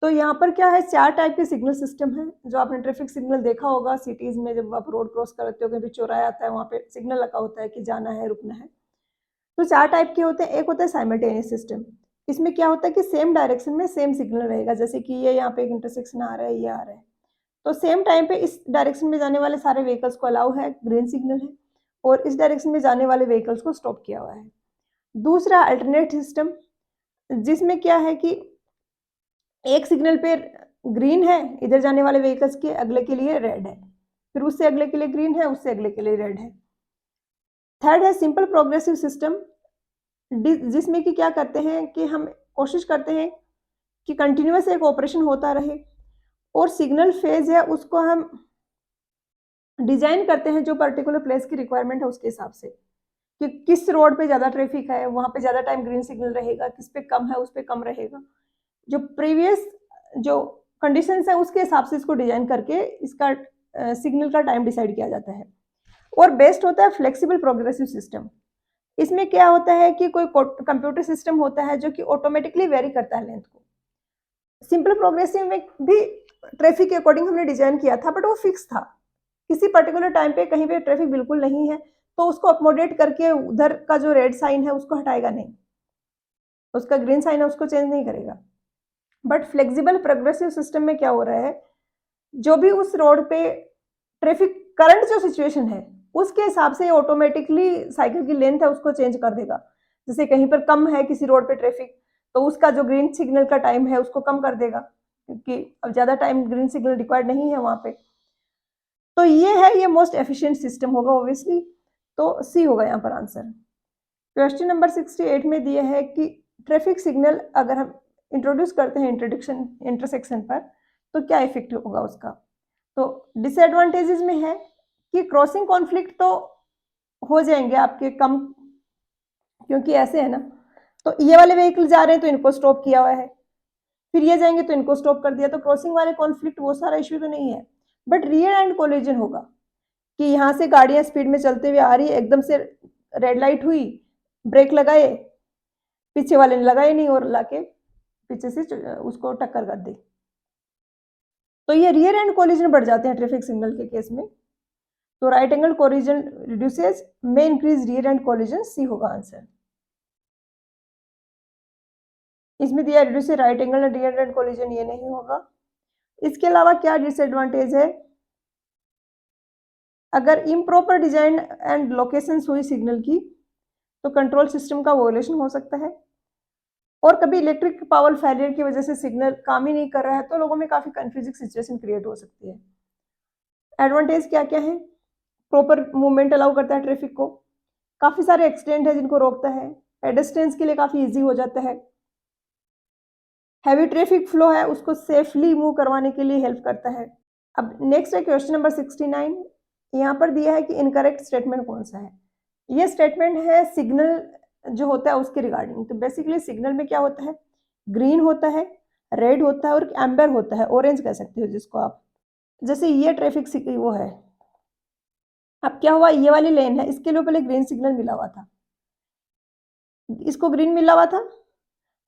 तो यहाँ पर क्या है, 4 टाइप के सिग्नल सिस्टम है। जो आपने ट्रैफिक सिग्नल देखा होगा सिटीज में, जब आप रोड क्रॉस करते हो, कभी चौराहा आता है वहाँ पे सिग्नल लगा होता है कि जाना है रुकना है। तो 4 टाइप के होते हैं। एक होता है साइमल्टेनियस सिस्टम, इसमें क्या होता है कि सेम डायरेक्शन में सेम सिग्नल रहेगा, जैसे कि ये यहाँ पे एक इंटरसेक्शन आ रहा है, ये आ रहा है, तो सेम टाइम पे इस डायरेक्शन में जाने वाले सारे व्हीकल्स को अलाउ है, ग्रीन सिग्नल है, और इस डायरेक्शन में जाने वाले व्हीकल्स को स्टॉप किया हुआ है। दूसरा अल्टरनेट सिस्टम, जिसमें क्या है कि एक सिग्नल पे ग्रीन है इधर जाने वाले व्हीकल्स के, अगले के लिए रेड है, फिर उससे अगले के लिए ग्रीन है, उससे अगले के लिए रेड है। थर्ड है सिंपल प्रोग्रेसिव सिस्टम, जिसमें कि क्या करते हैं कि हम कोशिश करते हैं कि कंटिन्यूअस एक ऑपरेशन होता रहे, और सिग्नल फेज है उसको हम डिजाइन करते हैं जो पर्टिकुलर प्लेस की रिक्वायरमेंट है उसके हिसाब से, कि किस रोड पे ज़्यादा ट्रैफिक है वहाँ पे ज़्यादा टाइम ग्रीन सिग्नल रहेगा, किस पे कम है उस पे कम रहेगा। जो प्रीवियस जो कंडीशंस है उसके हिसाब से इसको डिजाइन करके इसका सिग्नल का टाइम डिसाइड किया जाता है। और बेस्ट होता है फ्लेक्सिबल प्रोग्रेसिव सिस्टम। इसमें क्या होता है कि कोई कंप्यूटर सिस्टम होता है जो कि ऑटोमेटिकली वेरी करता है लेंथ को। सिंपल प्रोग्रेसिव में भी ट्रैफिक के अकॉर्डिंग हमने डिजाइन किया था, बट वो फिक्स था, किसी पर्टिकुलर टाइम पे कहीं पे ट्रैफिक बिल्कुल नहीं है तो उसको अकोमोडेट करके उधर का जो रेड साइन है उसको हटाएगा नहीं, उसका ग्रीन साइन है उसको चेंज नहीं करेगा। बट फ्लेक्सिबल प्रोग्रेसिव सिस्टम में क्या हो रहा है, जो भी उस रोड पे ट्रैफिक करंट जो सिचुएशन है उसके हिसाब से ऑटोमेटिकली साइकिल की लेंथ है उसको चेंज कर देगा। जैसे कहीं पर कम है किसी रोड पे ट्रैफिक, तो उसका जो ग्रीन सिग्नल का टाइम है उसको कम कर देगा, क्योंकि अब ज्यादा टाइम ग्रीन सिग्नल रिक्वायर्ड नहीं है वहां पे। तो ये है, ये मोस्ट एफिशिएंट सिस्टम होगा ऑब्वियसली, तो सी होगा यहाँ पर आंसर। क्वेश्चन नंबर 68 में दिया है कि ट्रैफिक सिग्नल अगर हम इंट्रोड्यूस करते हैं इंटरसेक्शन पर तो क्या इफेक्ट होगा उसका। तो डिसएडवांटेजेस में है कि क्रॉसिंग कॉन्फ्लिक्ट तो हो जाएंगे आपके कम, क्योंकि ऐसे है ना, तो ये वाले व्हीकल जा रहे हैं तो इनको स्टॉप किया हुआ है, फिर ये जाएंगे तो इनको स्टॉप कर दिया। तो क्रॉसिंग वाले कॉन्फ्लिक्ट वो सारा इश्यू तो नहीं है, बट रियर एंड कोलिजन होगा कि यहाँ से गाड़ियां स्पीड में चलते हुए आ रही है, एकदम से रेड लाइट हुई, ब्रेक लगाए, पीछे वाले ने लगाए नहीं और लाके पीछे से उसको टक्कर कर दी। तो ये रियर एंड कोलिजन बढ़ जाते हैं ट्रैफिक सिग्नल के केस में। तो right angle collision reduces may increase rear end collision, C होगा आंसर। इसमें दिया reduce right angle and rear end collision, ये नहीं होगा। इसके अलावा क्या डिसएडवांटेज है, अगर इम्प्रॉपर डिजाइन एंड लोकेशन हुई सिग्नल की तो कंट्रोल सिस्टम का वोलेशन हो सकता है, और कभी इलेक्ट्रिक पावर फेलियर की वजह से सिग्नल काम ही नहीं कर रहा है तो लोगों में काफी कंफ्यूजिंग सिचुएशन क्रिएट हो सकती है। एडवांटेज क्या क्या है, प्रॉपर मूवमेंट अलाउ करता है ट्रैफिक को, काफी सारे एक्सीडेंट है जिनको रोकता है, पेडेस्ट्रियंस के लिए काफी इजी हो जाता है, हैवी ट्रैफिक फ्लो है उसको सेफली मूव करवाने के लिए हेल्प करता है। अब नेक्स्ट है क्वेश्चन नंबर 69। यहाँ पर दिया है कि इनकरेक्ट स्टेटमेंट कौन सा है। ये स्टेटमेंट है सिग्नल जो होता है उसके रिगार्डिंग। तो बेसिकली सिग्नल में क्या होता है, ग्रीन होता है, रेड होता है और एम्बर होता है, ऑरेंज कह सकते हो जिसको आप। जैसे ये ट्रैफिक वो है, अब क्या हुआ, ये वाली लेन है, इसके लिए पहले ग्रीन सिग्नल मिला हुआ था, इसको ग्रीन मिला हुआ था,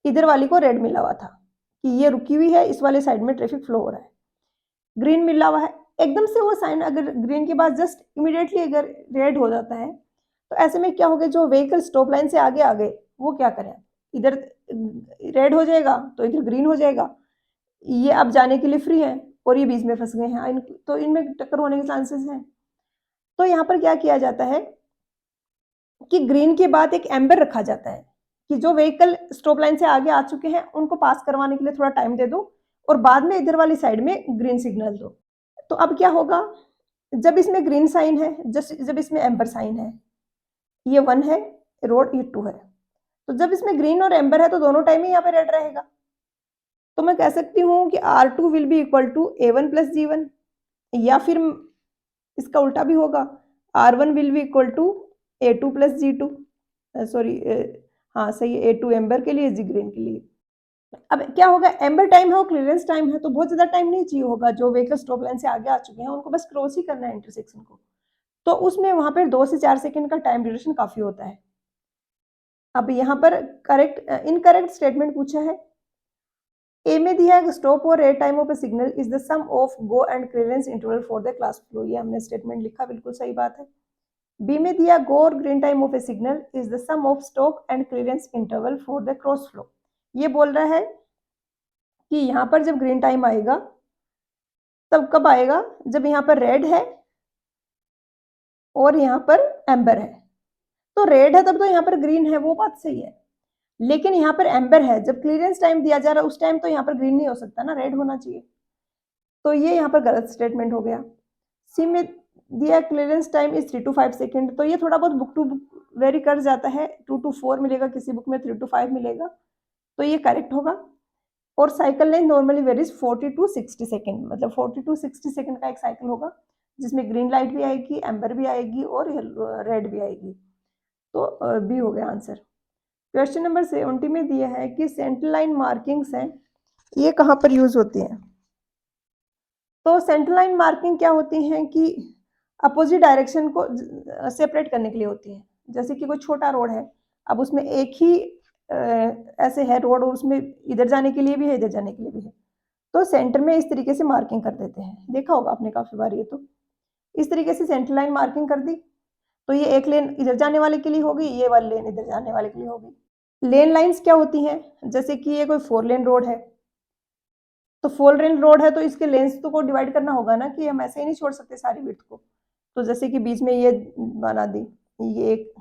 इधर वाली को रेड मिला हुआ था कि ये रुकी हुई है, इस वाले साइड में ट्रैफिक फ्लो हो रहा है, ग्रीन मिला हुआ है। एकदम से वो साइन अगर ग्रीन के बाद जस्ट इमीडिएटली अगर रेड हो जाता है तो ऐसे में क्या होगा, जो व्हीकल स्टॉप लाइन से आगे आ गए वो क्या करें, इधर रेड हो जाएगा तो इधर ग्रीन हो जाएगा, ये अब जाने के लिए फ्री है और ये बीच में फंस गए हैं, तो इनमें टक्कर होने के चांसेस हैं। तो यहाँ पर क्या किया जाता है कि ग्रीन के बाद एक एम्बर रखा जाता है कि जो व्हीकल स्टॉप लाइन से आगे आ चुके हैं उनको पास करवाने के लिए थोड़ा टाइम दे दो और बाद में इधर वाली साइड में ग्रीन सिग्नल दो। तो अब क्या होगा, जब इसमें ग्रीन साइन है, जब इसमें एम्बर साइन है, ये 1 है रोड, ये 2 है, तो जब इसमें ग्रीन और एम्बर है तो दोनों टाइम ही यहाँ पे रेड रहेगा। तो मैं कह सकती हूँ कि R2 will be equal to A1 plus G1, या फिर इसका उल्टा भी होगा, R1 will be equal to A2 plus G2, sorry हाँ सही है, A2 एम्बर के लिए, G ग्रीन के लिए। अब क्या होगा, एम्बर टाइम है और क्लियरेंस टाइम है, तो बहुत ज्यादा टाइम नहीं चाहिए होगा, जो व्हीकल स्टॉप लाइन से आगे आ चुके हैं उनको बस क्रॉस ही करना है इंटरसेक्शन को, तो उसमें वहां पर 2 से 4 सेकंड का टाइम ड्यूरेशन काफी होता है। अब यहाँ पर करेक्ट इनकरेक्ट स्टेटमेंट पूछा है, ए में दिया है स्टॉप और red time of a signal is the sum of go and clearance interval for the class flow, ये हमने स्टेटमेंट लिखा, बिल्कुल सही बात है। बी में दिया गो और green time of a signal is the sum of stop and clearance interval for the cross flow, ये बोल रहा है कि यहाँ पर जब ग्रीन टाइम आएगा तब कब आएगा, जब यहाँ पर रेड है और यहाँ पर एम्बर है। तो रेड है तब तो यहाँ पर ग्रीन है, वो बात सही है, लेकिन यहाँ पर एम्बर है, जब क्लियरेंस टाइम दिया जा रहा है उस टाइम तो यहाँ पर ग्रीन नहीं हो सकता ना, रेड होना चाहिए, तो ये यहाँ पर गलत स्टेटमेंट हो गया। सी में दिया clearance time is 3 to 5 second, तो ये थोड़ा बहुत बुक टू बुक वेरी कर जाता है, 2 to 4 मिलेगा, किसी बुक में 3 to 5 मिलेगा, तो ये करेक्ट होगा। और cycle length normally varies 40 to 60 second, मतलब 40 to 60 सेकेंड का एक साइकिल होगा जिसमें ग्रीन लाइट भी आएगी, एम्बर भी आएगी और रेड भी आएगी, तो बी हो गया आंसर। क्वेश्चन नंबर 70 में दिया है कि सेंटर लाइन मार्किंग्स हैं, ये कहाँ पर यूज होती हैं। तो सेंटर लाइन मार्किंग क्या होती हैं कि अपोजिट डायरेक्शन को सेपरेट करने के लिए होती है। जैसे कि कोई छोटा रोड है, अब उसमें एक ही ऐसे है रोड और उसमें इधर जाने के लिए भी है, इधर जाने के लिए भी है, तो सेंटर में इस तरीके से मार्किंग कर देते हैं, देखा होगा आपने काफी बार। ये तो इस तरीके से सेंटर लाइन मार्किंग कर दी, तो ये एक लेन इधर जाने वाले के लिए होगी, ये वाली लेन इधर जाने वाले के लिए होगी। लेन लाइंस क्या होती हैं, जैसे कि ये कोई 4 लेन रोड है, तो 4 लेन रोड है तो इसके लेंस तो को डिवाइड करना होगा ना, कि हम ऐसे ही नहीं छोड़ सकते सारी विड्थ को। तो जैसे कि बीच में ये बना दी, ये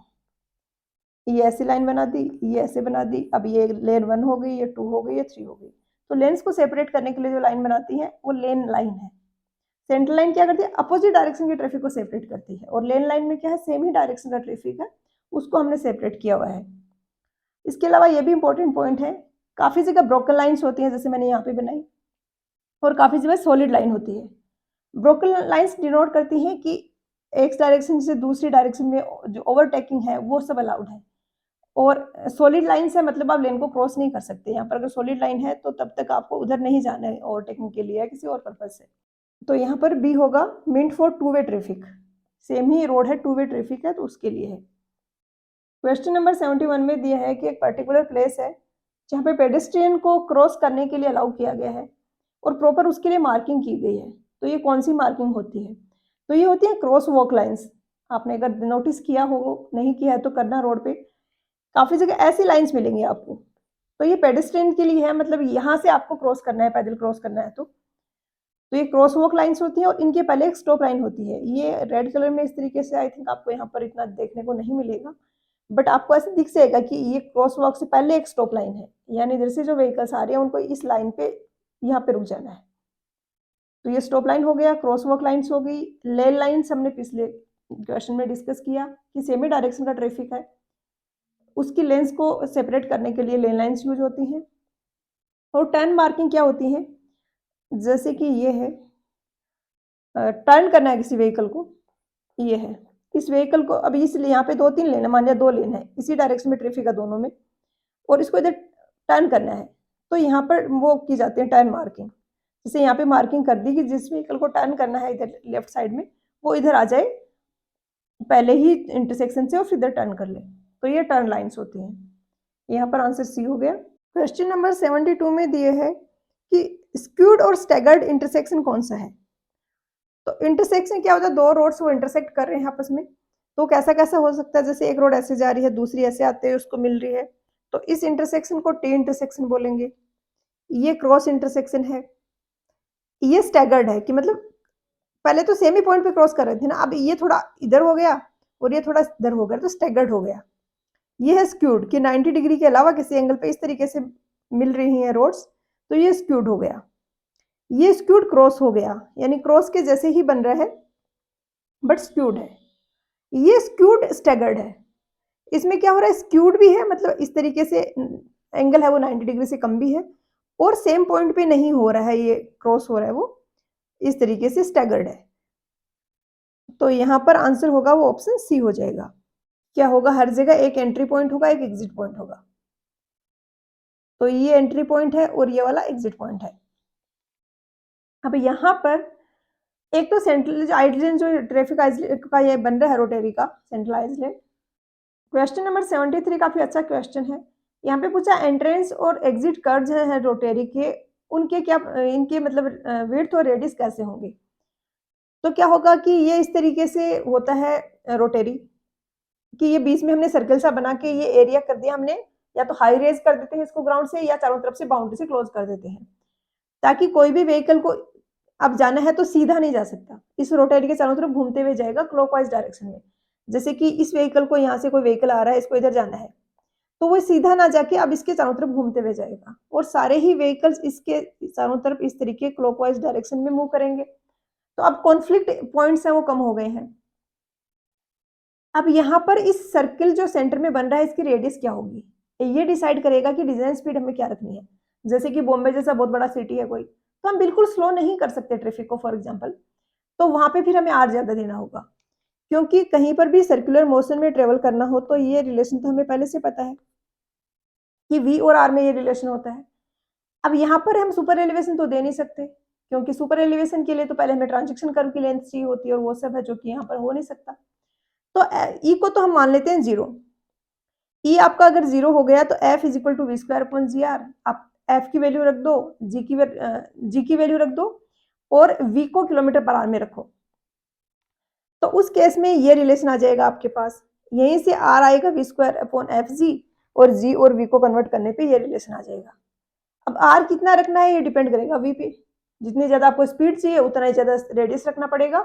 ऐसी लाइन बना दी, ये ऐसे बना दी, अब ये लेन 1 हो गई, ये 2 हो गई, ये 3 हो गई। तो लेंस को सेपरेट करने के लिए जो लाइन बनाती है वो लेन लाइन है। सेंटर लाइन क्या करती है, अपोजिट डायरेक्शन के ट्रैफिक को सेपरेट करती है, और लेन लाइन में क्या है, सेम ही डायरेक्शन का ट्रैफिक है, उसको हमने सेपरेट किया हुआ है। इसके अलावा ये भी इंपॉर्टेंट पॉइंट है, काफी जगह ब्रोकन लाइन्स होती हैं, जैसे मैंने यहाँ पे बनाई, और काफी जगह सॉलिड लाइन होती है। ब्रोकन लाइन्स डिनोट करती हैं कि एक डायरेक्शन से दूसरी डायरेक्शन में जो ओवरटेकिंग है वो सब अलाउड है, और सॉलिड लाइन से मतलब आप लेन को क्रॉस नहीं कर सकते। यहाँ पर अगर सॉलिड लाइन है तो तब तक आपको उधर नहीं जाना है ओवरटेकिंग के लिए या किसी और पर्पज से। तो यहाँ पर बी होगा meant for two way traffic, same ही रोड है, टू वे ट्रैफिक है तो उसके लिए है। क्वेश्चन नंबर 71 में दिया है कि एक पर्टिकुलर प्लेस है जहाँ पे पेडेस्ट्रियन को क्रॉस करने के लिए अलाउ किया गया है और प्रॉपर उसके लिए मार्किंग की गई है। तो ये कौन सी मार्किंग होती है? तो ये होती है क्रॉस वॉक लाइन्स। आपने अगर नोटिस किया हो, नहीं किया है तो करना, रोड पे काफ़ी जगह ऐसी लाइन्स मिलेंगी आपको। तो ये पेडेस्ट्रियन के लिए है, मतलब यहाँ से आपको क्रॉस करना है, पैदल क्रॉस करना है तो ये क्रॉस वॉक लाइन्स होती हैं और इनके पहले एक स्टॉप लाइन होती है। ये रेड कलर में इस तरीके से आई थिंक आपको यहाँ पर इतना देखने को नहीं मिलेगा, बट आपको ऐसे दिख जाएगा कि ये क्रॉस वॉक से पहले एक स्टॉप लाइन है, यानी इधर से जो व्हीकल्स आ रहे हैं उनको इस लाइन पे यहाँ पे रुक जाना है। तो ये स्टॉप लाइन हो गया, क्रॉस वॉक लाइन्स हो गई। लेन लाइन्स हमने पिछले क्वेश्चन में डिस्कस किया कि सेमी डायरेक्शन का ट्रैफिक है, उसकी लेंस को सेपरेट करने के लिए लेन लाइन्स यूज होती हैं। और टर्न मार्किंग क्या होती है? जैसे कि ये है, टर्न करना है किसी व्हीकल को, ये है, इस व्हीकल को अभी इसलिए यहाँ पे 2-3 लेन है, मान लिया 2 लेन है, इसी डायरेक्शन में ट्रैफिक है दोनों में, और इसको इधर टर्न करना है, तो यहाँ पर वो की जाती है टर्न मार्किंग। जैसे यहाँ पे मार्किंग कर दी कि जिस व्हीकल को टर्न करना है इधर लेफ्ट साइड में, वो इधर आ जाए पहले ही इंटरसेक्शन से और फिर इधर टर्न कर ले, तो ये टर्न लाइन्स होती हैं। यहाँ पर आंसर सी हो गया। क्वेश्चन नंबर 72 में दिए है कि स्क्यूड और स्टैगर्ड इंटरसेक्शन कौन सा है? तो इंटरसेक्शन क्या होता है? दो रोड्स वो इंटरसेक्ट कर रहे हैं आपस में, तो कैसा कैसा हो सकता है? जैसे एक रोड ऐसे जा रही है, दूसरी ऐसे आते हुए उसको मिल रही है, तो इस इंटरसेक्शन को टी इंटरसेक्शन बोलेंगे। ये क्रॉस इंटरसेक्शन है। ये स्टैगर्ड है कि मतलब पहले तो सेम ही पॉइंट पे क्रॉस कर रहे थे ना, अब ये थोड़ा इधर हो गया और ये थोड़ा इधर हो गया, तो स्टैगर्ड हो गया। ये है स्क्यूड कि 90 डिग्री के अलावा किसी एंगल पे इस तरीके से मिल रही हैं रोड्स, तो ये स्क्यूड हो गया। ये स्क्यूड क्रॉस हो गया, यानी क्रॉस के जैसे ही बन रहा है बट स्क्यूड है। ये स्क्यूड स्टैगर्ड है। इसमें क्या हो रहा है? स्क्यूड भी है, मतलब इस तरीके से एंगल है वो 90 डिग्री से कम भी है, और सेम पॉइंट पे नहीं हो रहा है, ये क्रॉस हो रहा है वो इस तरीके से स्टैगर्ड है। तो यहाँ पर आंसर होगा वो ऑप्शन सी हो जाएगा। क्या होगा? हर जगह एक एंट्री पॉइंट होगा, एक एग्जिट पॉइंट होगा। तो ये एंट्री पॉइंट है और ये वाला एग्जिट पॉइंट है। अब यहाँ पर एक तो सेंट्रल आइलैंड जो ट्रैफिक आइलैंड का ये बन रहा है रोटरी का सेंट्रल आइलैंड। क्वेश्चन नंबर 73 काफी अच्छा क्वेश्चन है। यहाँ पे पूछा एंट्रेंस और एग्जिट कर्व्स हैं रोटरी के, उनके क्या इनके मतलब विड्थ और रेडियस कैसे होंगे? तो क्या होगा कि ये इस तरीके से होता है रोटरी कि ये बीच में हमने सर्कल सा बना के ये एरिया कर दिया हमने, या तो हाई रेज कर देते हैं इसको ग्राउंड से, या चारों तरफ से बाउंड्री से क्लोज कर देते हैं, ताकि कोई भी व्हीकल को अब जाना है तो सीधा नहीं जा सकता, इस रोटरी के चारों तरफ घूमते हुए जाएगा क्लॉकवाइज डायरेक्शन में। जैसे कि इस व्हीकल को यहाँ से कोई व्हीकल आ रहा है, इसको इधर जाना है, तो वो सीधा ना जाके अब इसके चारों तरफ घूमते हुए जाएगा, और सारे ही व्हीकल्स इसके चारों तरफ इस तरीके क्लॉकवाइज डायरेक्शन में मूव करेंगे। तो अब कॉन्फ्लिक्ट पॉइंट्स हैं वो कम हो गए हैं। अब यहाँ पर इस सर्किल जो सेंटर में बन रहा है इसकी रेडियस क्या होगी, ये डिसाइड करेगा कि डिजाइन स्पीड हमें क्या रखनी है। जैसे कि बॉम्बे जैसा बहुत बड़ा सिटी है कोई, तो हम बिल्कुल स्लो नहीं कर सकते ट्रैफिक को फॉर एग्जांपल, तो वहां पे फिर हमें आर ज्यादा देना होगा, क्योंकि कहीं पर भी सर्कुलर मोशन में ट्रेवल करना हो तो ये रिलेशन तो हमें पहले से पता है कि वी और आर में ये रिलेशन होता है। अब यहाँ पर हम सुपर एलिवेशन तो दे नहीं सकते, क्योंकि सुपर एलिवेशन के लिए तो पहले हमें ट्रांजेक्शन कर्व की लेंथ चाहिए होती है, और वो सब है जो कि यहाँ पर हो नहीं सकता। तो ई को तो हम मान लेते हैं 0। ई आपका अगर 0 हो गया तो F is equal to V square upon G R. आप एफ की वैल्यू रख दो, जी की वैल्यू रख दो, और वी को किलोमीटर पर आवर में रखो, तो उस केस में ये रिलेशन आ जाएगा आपके पास। यहीं से आर आएगा V square upon F G, और जी और वी को कन्वर्ट करने पे ये रिलेशन आ जाएगा। अब आर कितना रखना है ये डिपेंड करेगा वी पे। जितनी ज्यादा आपको स्पीड चाहिए उतना ही ज्यादा रेडियस रखना पड़ेगा,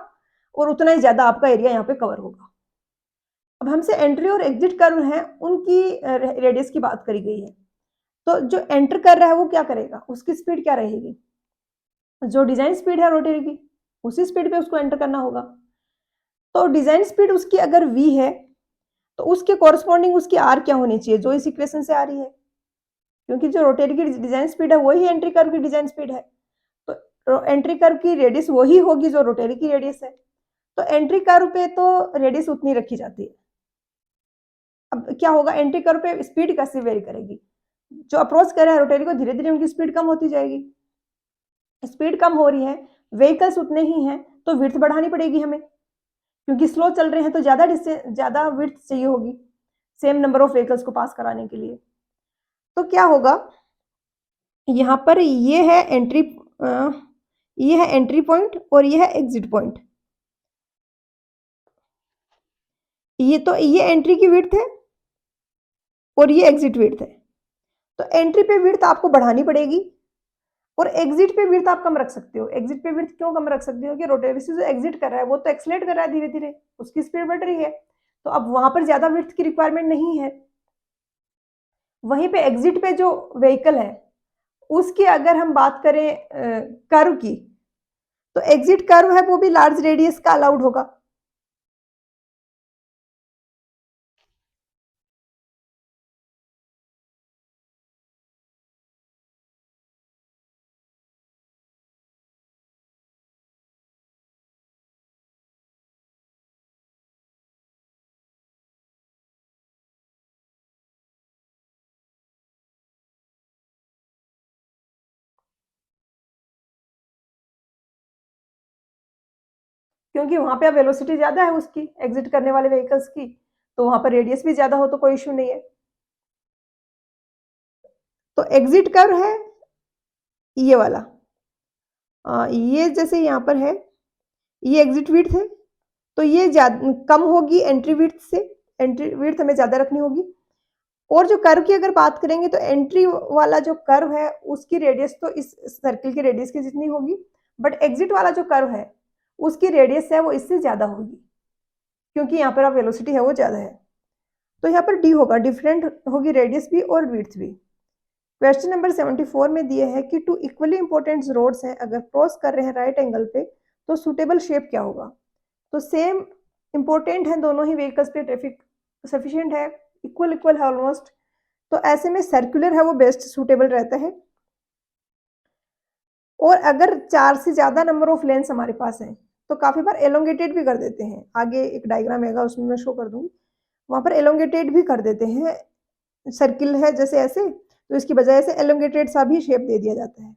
और उतना ही ज्यादा आपका एरिया यहाँ पे कवर होगा। अब हमसे एंट्री और एग्जिट कर्व हैं, उनकी रेडियस की बात करी गई है। तो जो एंटर कर रहा है वो क्या करेगा, उसकी स्पीड क्या रहेगी? जो डिजाइन स्पीड है रोटरी की, उसी स्पीड पे उसको एंटर करना होगा। तो डिजाइन स्पीड उसकी अगर v है तो उसके कॉरस्पॉन्डिंग उसकी r क्या होनी चाहिए, जो इस इक्वेशन से आ रही है, क्योंकि जो रोटरी की डिजाइन स्पीड है वही एंट्री कर्व की डिजाइन स्पीड है, तो एंट्री कर्व की रेडियस वही होगी जो रोटरी की रेडियस है। तो एंट्री कर्व पे तो रेडियस उतनी रखी जाती है। अब क्या होगा, एंट्री कर्व पे स्पीड कैसे वेरी करेगी, जो अप्रोच कर रहा है रोटरी को धीरे धीरे उनकी स्पीड कम होती जाएगी, स्पीड कम हो रही है, व्हीकल्स उतने ही हैं तो विड्थ बढ़ानी पड़ेगी हमें, क्योंकि स्लो चल रहे हैं तो ज्यादा विड्थ चाहिए होगी सेम नंबर ऑफ व्हीकल्स को पास कराने के लिए। तो क्या होगा, यहाँ पर ये है एंट्री पॉइंट और ये है एग्जिट पॉइंट। ये एंट्री की विड्थ है और ये एग्जिट विड्थ है। तो एंट्री पे विड्थ आपको बढ़ानी पड़ेगी और एग्जिट पे विड्थ आप कम रख सकते हो। एग्जिट पे विड्थ क्यों कम रख सकते हो कि रोटरी से जो एग्जिट कर रहा है वो तो एक्सलेट कर रहा है धीरे धीरे, उसकी स्पीड बढ़ रही है, तो अब वहां पर ज्यादा विड्थ की रिक्वायरमेंट नहीं है। वहीं पे एग्जिट पे जो व्हीकल है उसकी अगर हम बात करें कर्व की, तो एग्जिट कर्व है वो भी लार्ज रेडियस का अलाउड होगा। क्योंकि वहां पे अब वेलोसिटी ज्यादा है उसकी एग्जिट करने वाले व्हीकल्स की, तो वहां पर रेडियस भी ज्यादा हो तो कोई इश्यू नहीं है। तो एग्जिट कर्व है ये वाला, ये जैसे यहाँ पर है ये एग्जिट विड्थ है, तो ये कम होगी एंट्री विड्थ से, एंट्री विड्थ हमें ज्यादा रखनी होगी। और जो कर्व की अगर बात करेंगे तो एंट्री वाला जो कर्व है उसकी रेडियस तो इस सर्किल की रेडियस की जितनी होगी, बट एग्जिट वाला जो कर्व है उसकी रेडियस है वो इससे ज्यादा होगी, क्योंकि यहाँ पर अब वेलोसिटी है वो ज्यादा है। तो यहाँ पर डी होगा, डिफरेंट होगी रेडियस भी और विड्थ भी। क्वेश्चन नंबर 74 में दिए है कि टू इक्वली इंपॉर्टेंट रोड्स हैं, अगर क्रॉस कर रहे हैं राइट एंगल पे तो सुटेबल शेप क्या होगा। तो सेम इंपॉर्टेंट है दोनों ही व्हीकल्स पे, ट्रैफिक सफिशिएंट है, इक्वल है ऑलमोस्ट, तो ऐसे में सर्कुलर है वो बेस्ट सूटेबल रहता है। और अगर 4 से ज्यादा नंबर ऑफ लेन्स हमारे पास हैं तो काफी बार एलोंगेटेड भी कर देते हैं, आगे एक डायग्राम है उसमें मैं शो कर दूंगी, वहां पर एलोंगेटेड भी कर देते हैं, सर्किल है जैसे ऐसे तो इसकी बजाय से एलोंगेटेड सा भी शेप दे दिया जाता है।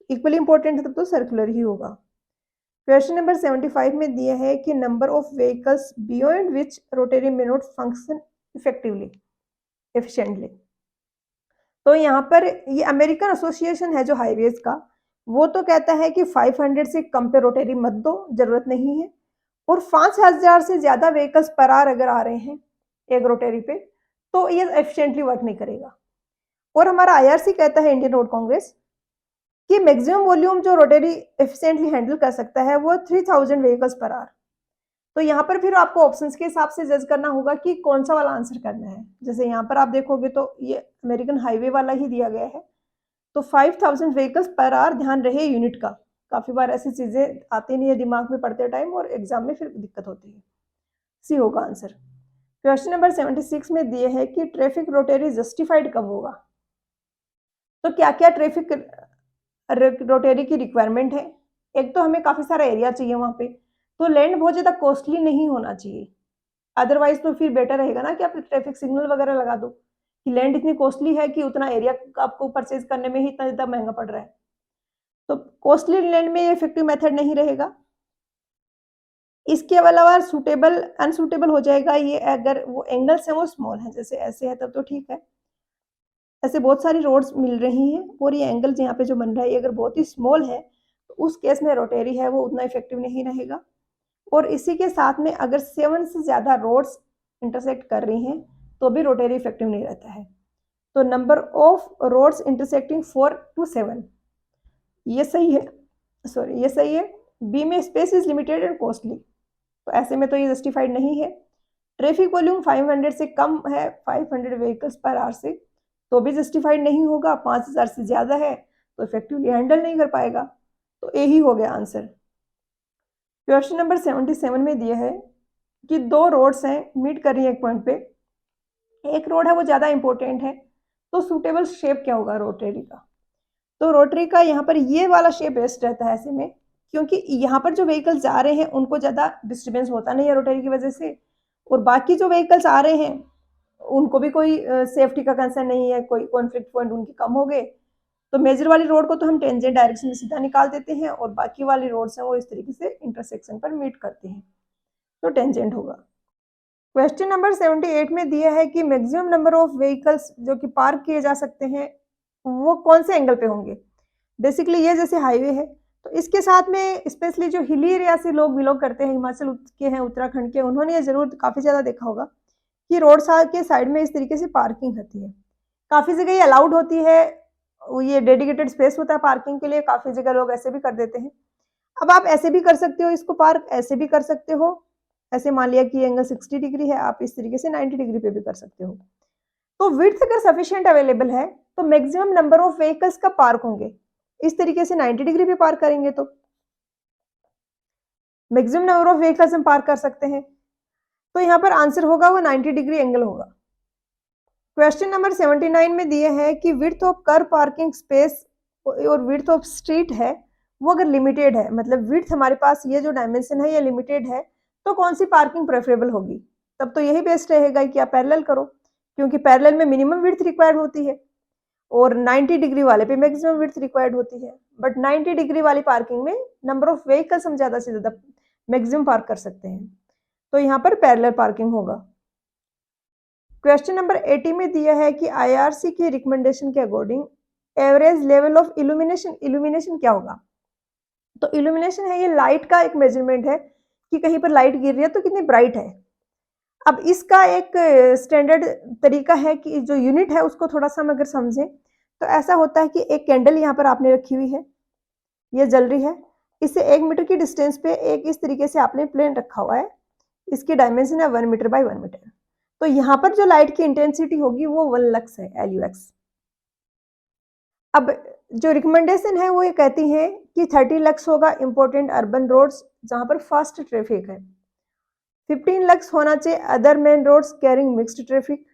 इक्वली इंपॉर्टेंट है तब तो सर्कुलर ही होगा। क्वेश्चन नंबर 75 में दिया है कि number of vehicles beyond which rotary may not function effectively efficiently. तो यहाँ पर ये अमेरिकन एसोसिएशन है जो हाईवेज का, वो तो कहता है कि 500 से कम पे रोटरी मत दो, जरूरत नहीं है, और 5000 से ज्यादा व्हीकल्स पर आवर अगर आ रहे हैं एक रोटरी पे तो ये एफिशिएंटली वर्क नहीं करेगा। और हमारा आईआरसी कहता है, इंडियन रोड कांग्रेस, कि मैक्सिमम वॉल्यूम जो रोटरी एफिशिएंटली हैंडल कर सकता है वो 3000 व्हीकल्स पर आवर। तो यहाँ पर फिर आपको ऑप्शंस के हिसाब से जज करना होगा कि कौन सा वाला आंसर करना है। जैसे यहाँ पर आप देखोगे तो ये अमेरिकन हाईवे वाला ही दिया गया है, तो 5000 व्हीकल्स पर आवर, ध्यान रहे यूनिट का, काफी बार ऐसी चीजें आती नहीं है दिमाग में पढ़ते टाइम और एग्जाम में फिर दिक्कत होती है। सी होगा आंसर। क्वेश्चन नंबर 76 में दिए है कि ट्रैफिक रोटरी जस्टिफाइड कब होगा। तो क्या क्या ट्रैफिक रोटरी की रिक्वायरमेंट है। एक तो हमें काफी सारा एरिया चाहिए वहां पे, तो लैंड बहुत ज्यादा कॉस्टली नहीं होना चाहिए, अदरवाइज तो फिर बेटर रहेगा ना कि आप ट्रैफिक सिग्नल वगैरह लगा दो, कि लैंड इतनी कॉस्टली है कि उतना एरिया आपको परचेज करने में ही इतना ज्यादा महंगा पड़ रहा है, तो कॉस्टली लैंड में ये इफेक्टिव मेथड नहीं रहेगा। इसके अलावा सुटेबल अनसुटेबल हो जाएगा ये अगर वो एंगल्स है वो स्मॉल है, जैसे ऐसे है तब तो ठीक है, ऐसे बहुत सारी रोड्स मिल रही हैं और ये एंगल यहाँ पे जो बन रहा है ये अगर बहुत ही स्मॉल है तो उस केस में रोटरी है वो उतना इफेक्टिव नहीं रहेगा। और इसी के साथ में अगर 7 से ज्यादा रोड्स इंटरसेक्ट कर रही हैं तो भी रोटरी इफेक्टिव नहीं रहता है। तो number of roads intersecting 4 to 7 ये सही है, सॉरी ये सही है। बी में space is limited and costly, तो ऐसे में तो ये जस्टिफाइड नहीं है। ट्रैफिक वॉल्यूम 500 से कम है, 500 व्हीकल्स पर आवर से, तो भी जस्टिफाइड नहीं होगा। 5000 से ज्यादा है तो इफेक्टिवली हैंडल नहीं कर पाएगा, तो ए ही हो गया आंसर। क्वेश्चन नंबर 77 में दिया है कि 2 रोड्स हैं मीट कर रही है एक पॉइंट पे, एक रोड है वो ज्यादा इंपॉर्टेंट है, तो सूटेबल शेप क्या होगा रोटरी का। तो रोटरी का यहाँ पर ये वाला शेप बेस्ट रहता है ऐसे में, क्योंकि यहाँ पर जो व्हीकल्स जा रहे हैं उनको ज्यादा डिस्टर्बेंस होता नहीं है रोटरी की वजह से, और बाकी जो व्हीकल्स आ रहे हैं उनको भी कोई सेफ्टी का कंसर्न नहीं है, कोई कॉन्फ्लिक्ट पॉइंट उनके कम हो गए, तो मेजर वाली रोड को तो हम टेंजेंट डायरेक्शन में सीधा निकाल देते हैं और बाकी वाली रोड्स हैं वो इस तरीके से इंटरसेक्शन पर मीट करते हैं, तो टेंजेंट होगा। क्वेश्चन नंबर 78 में दिया है कि मैक्सिमम नंबर ऑफ व्हीकल्स जो कि पार्क किए जा सकते हैं वो कौन से एंगल पे होंगे। बेसिकली ये जैसे हाईवे है तो इसके साथ में स्पेशली जो हिली एरिया से लोग बिलोंग करते हैं, हिमाचल के हैं, उत्तराखंड के, उन्होंने ये जरूर काफी ज्यादा देखा होगा कि रोड के साइड में इस तरीके से पार्किंग होती है। काफी जगह ये अलाउड होती है, ये डेडिकेटेड स्पेस होता है पार्किंग के लिए, काफी जगह लोग ऐसे भी कर देते हैं। अब आप ऐसे भी कर सकते हो इसको पार्क, ऐसे भी कर सकते हो। ऐसे मान लिया कि एंगल 60 डिग्री है, आप इस तरीके से 90 डिग्री पे भी कर सकते हो। तो विड्थ अगर सफिशिएंट अवेलेबल है तो मैक्सिमम नंबर ऑफ व्हीकल्स कब पार्क होंगे, इस तरीके से 90 डिग्री पे पार्क करेंगे तो मैक्सिमम नंबर ऑफ व्हीकल्स हम पार्क कर सकते हैं। तो यहाँ पर आंसर होगा वो 90 डिग्री एंगल होगा। क्वेश्चन नंबर 79 में दिए है कि width of car parking space और विड्थ ऑफ स्ट्रीट है वो अगर लिमिटेड है, मतलब विड्थ हमारे पास ये जो डायमेंशन है ये लिमिटेड है, तो कौन सी पार्किंग प्रेफरेबल होगी। तब तो यही बेस्ट रहेगा कि आप पैरेलल करो, क्योंकि पैरेलल में मिनिमम विड्थ रिक्वायर्ड होती है और 90 डिग्री वाले पे मैक्सिमम विड्थ रिक्वायर्ड होती है। बट 90 डिग्री वाली पार्किंग में नंबर ऑफ व्हीकल्स हम ज्यादा से ज्यादा मैक्सिमम पार्क कर सकते हैं, तो यहाँ पर पैरेलल पार्किंग होगा। क्वेश्चन नंबर 80 में दिया है कि आईआरसी की रिकमेंडेशन के according average level of illumination, illumination क्या होगा। तो इल्यूमिनेशन है ये लाइट का एक मेजरमेंट है कि कहीं पर लाइट गिर रही है तो कितनी ब्राइट है। अब इसका एक स्टैंडर्ड तरीका है कि जो यूनिट है उसको थोड़ा सा हम अगर समझें तो ऐसा होता है कि एक कैंडल यहाँ पर आपने रखी हुई है, ये जल रही है, इससे 1 मीटर की डिस्टेंस पे एक इस तरीके से आपने प्लेन रखा हुआ है, इसकी डायमेंशन है 1 मीटर बाय 1 मीटर। तो यहाँ पर जो लाइट की इंटेंसिटी होगी वो 1 लक्स है, LUX। अब जो रिकमेंडेशन है वो ये कहती है कि 30 लक्स होगा इंपॉर्टेंट अर्बन रोड्स जहां पर फास्ट ट्रैफिक है, 15 लक्स होना चाहिए other main roads carrying mixed traffic,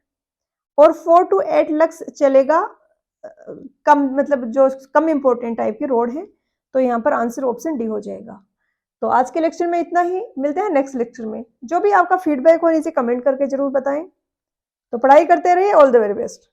और 4 to 8 लक्स चलेगा कम, मतलब जो कम इंपॉर्टेंट टाइप की रोड है। तो यहाँ पर आंसर ऑप्शन डी हो जाएगा। तो आज के लेक्चर में इतना ही, मिलते हैं नेक्स्ट लेक्चर में। जो भी आपका फीडबैक हो नीचे कमेंट करके जरूर बताएं। तो पढ़ाई करते रहिए, ऑल द वेरी बेस्ट।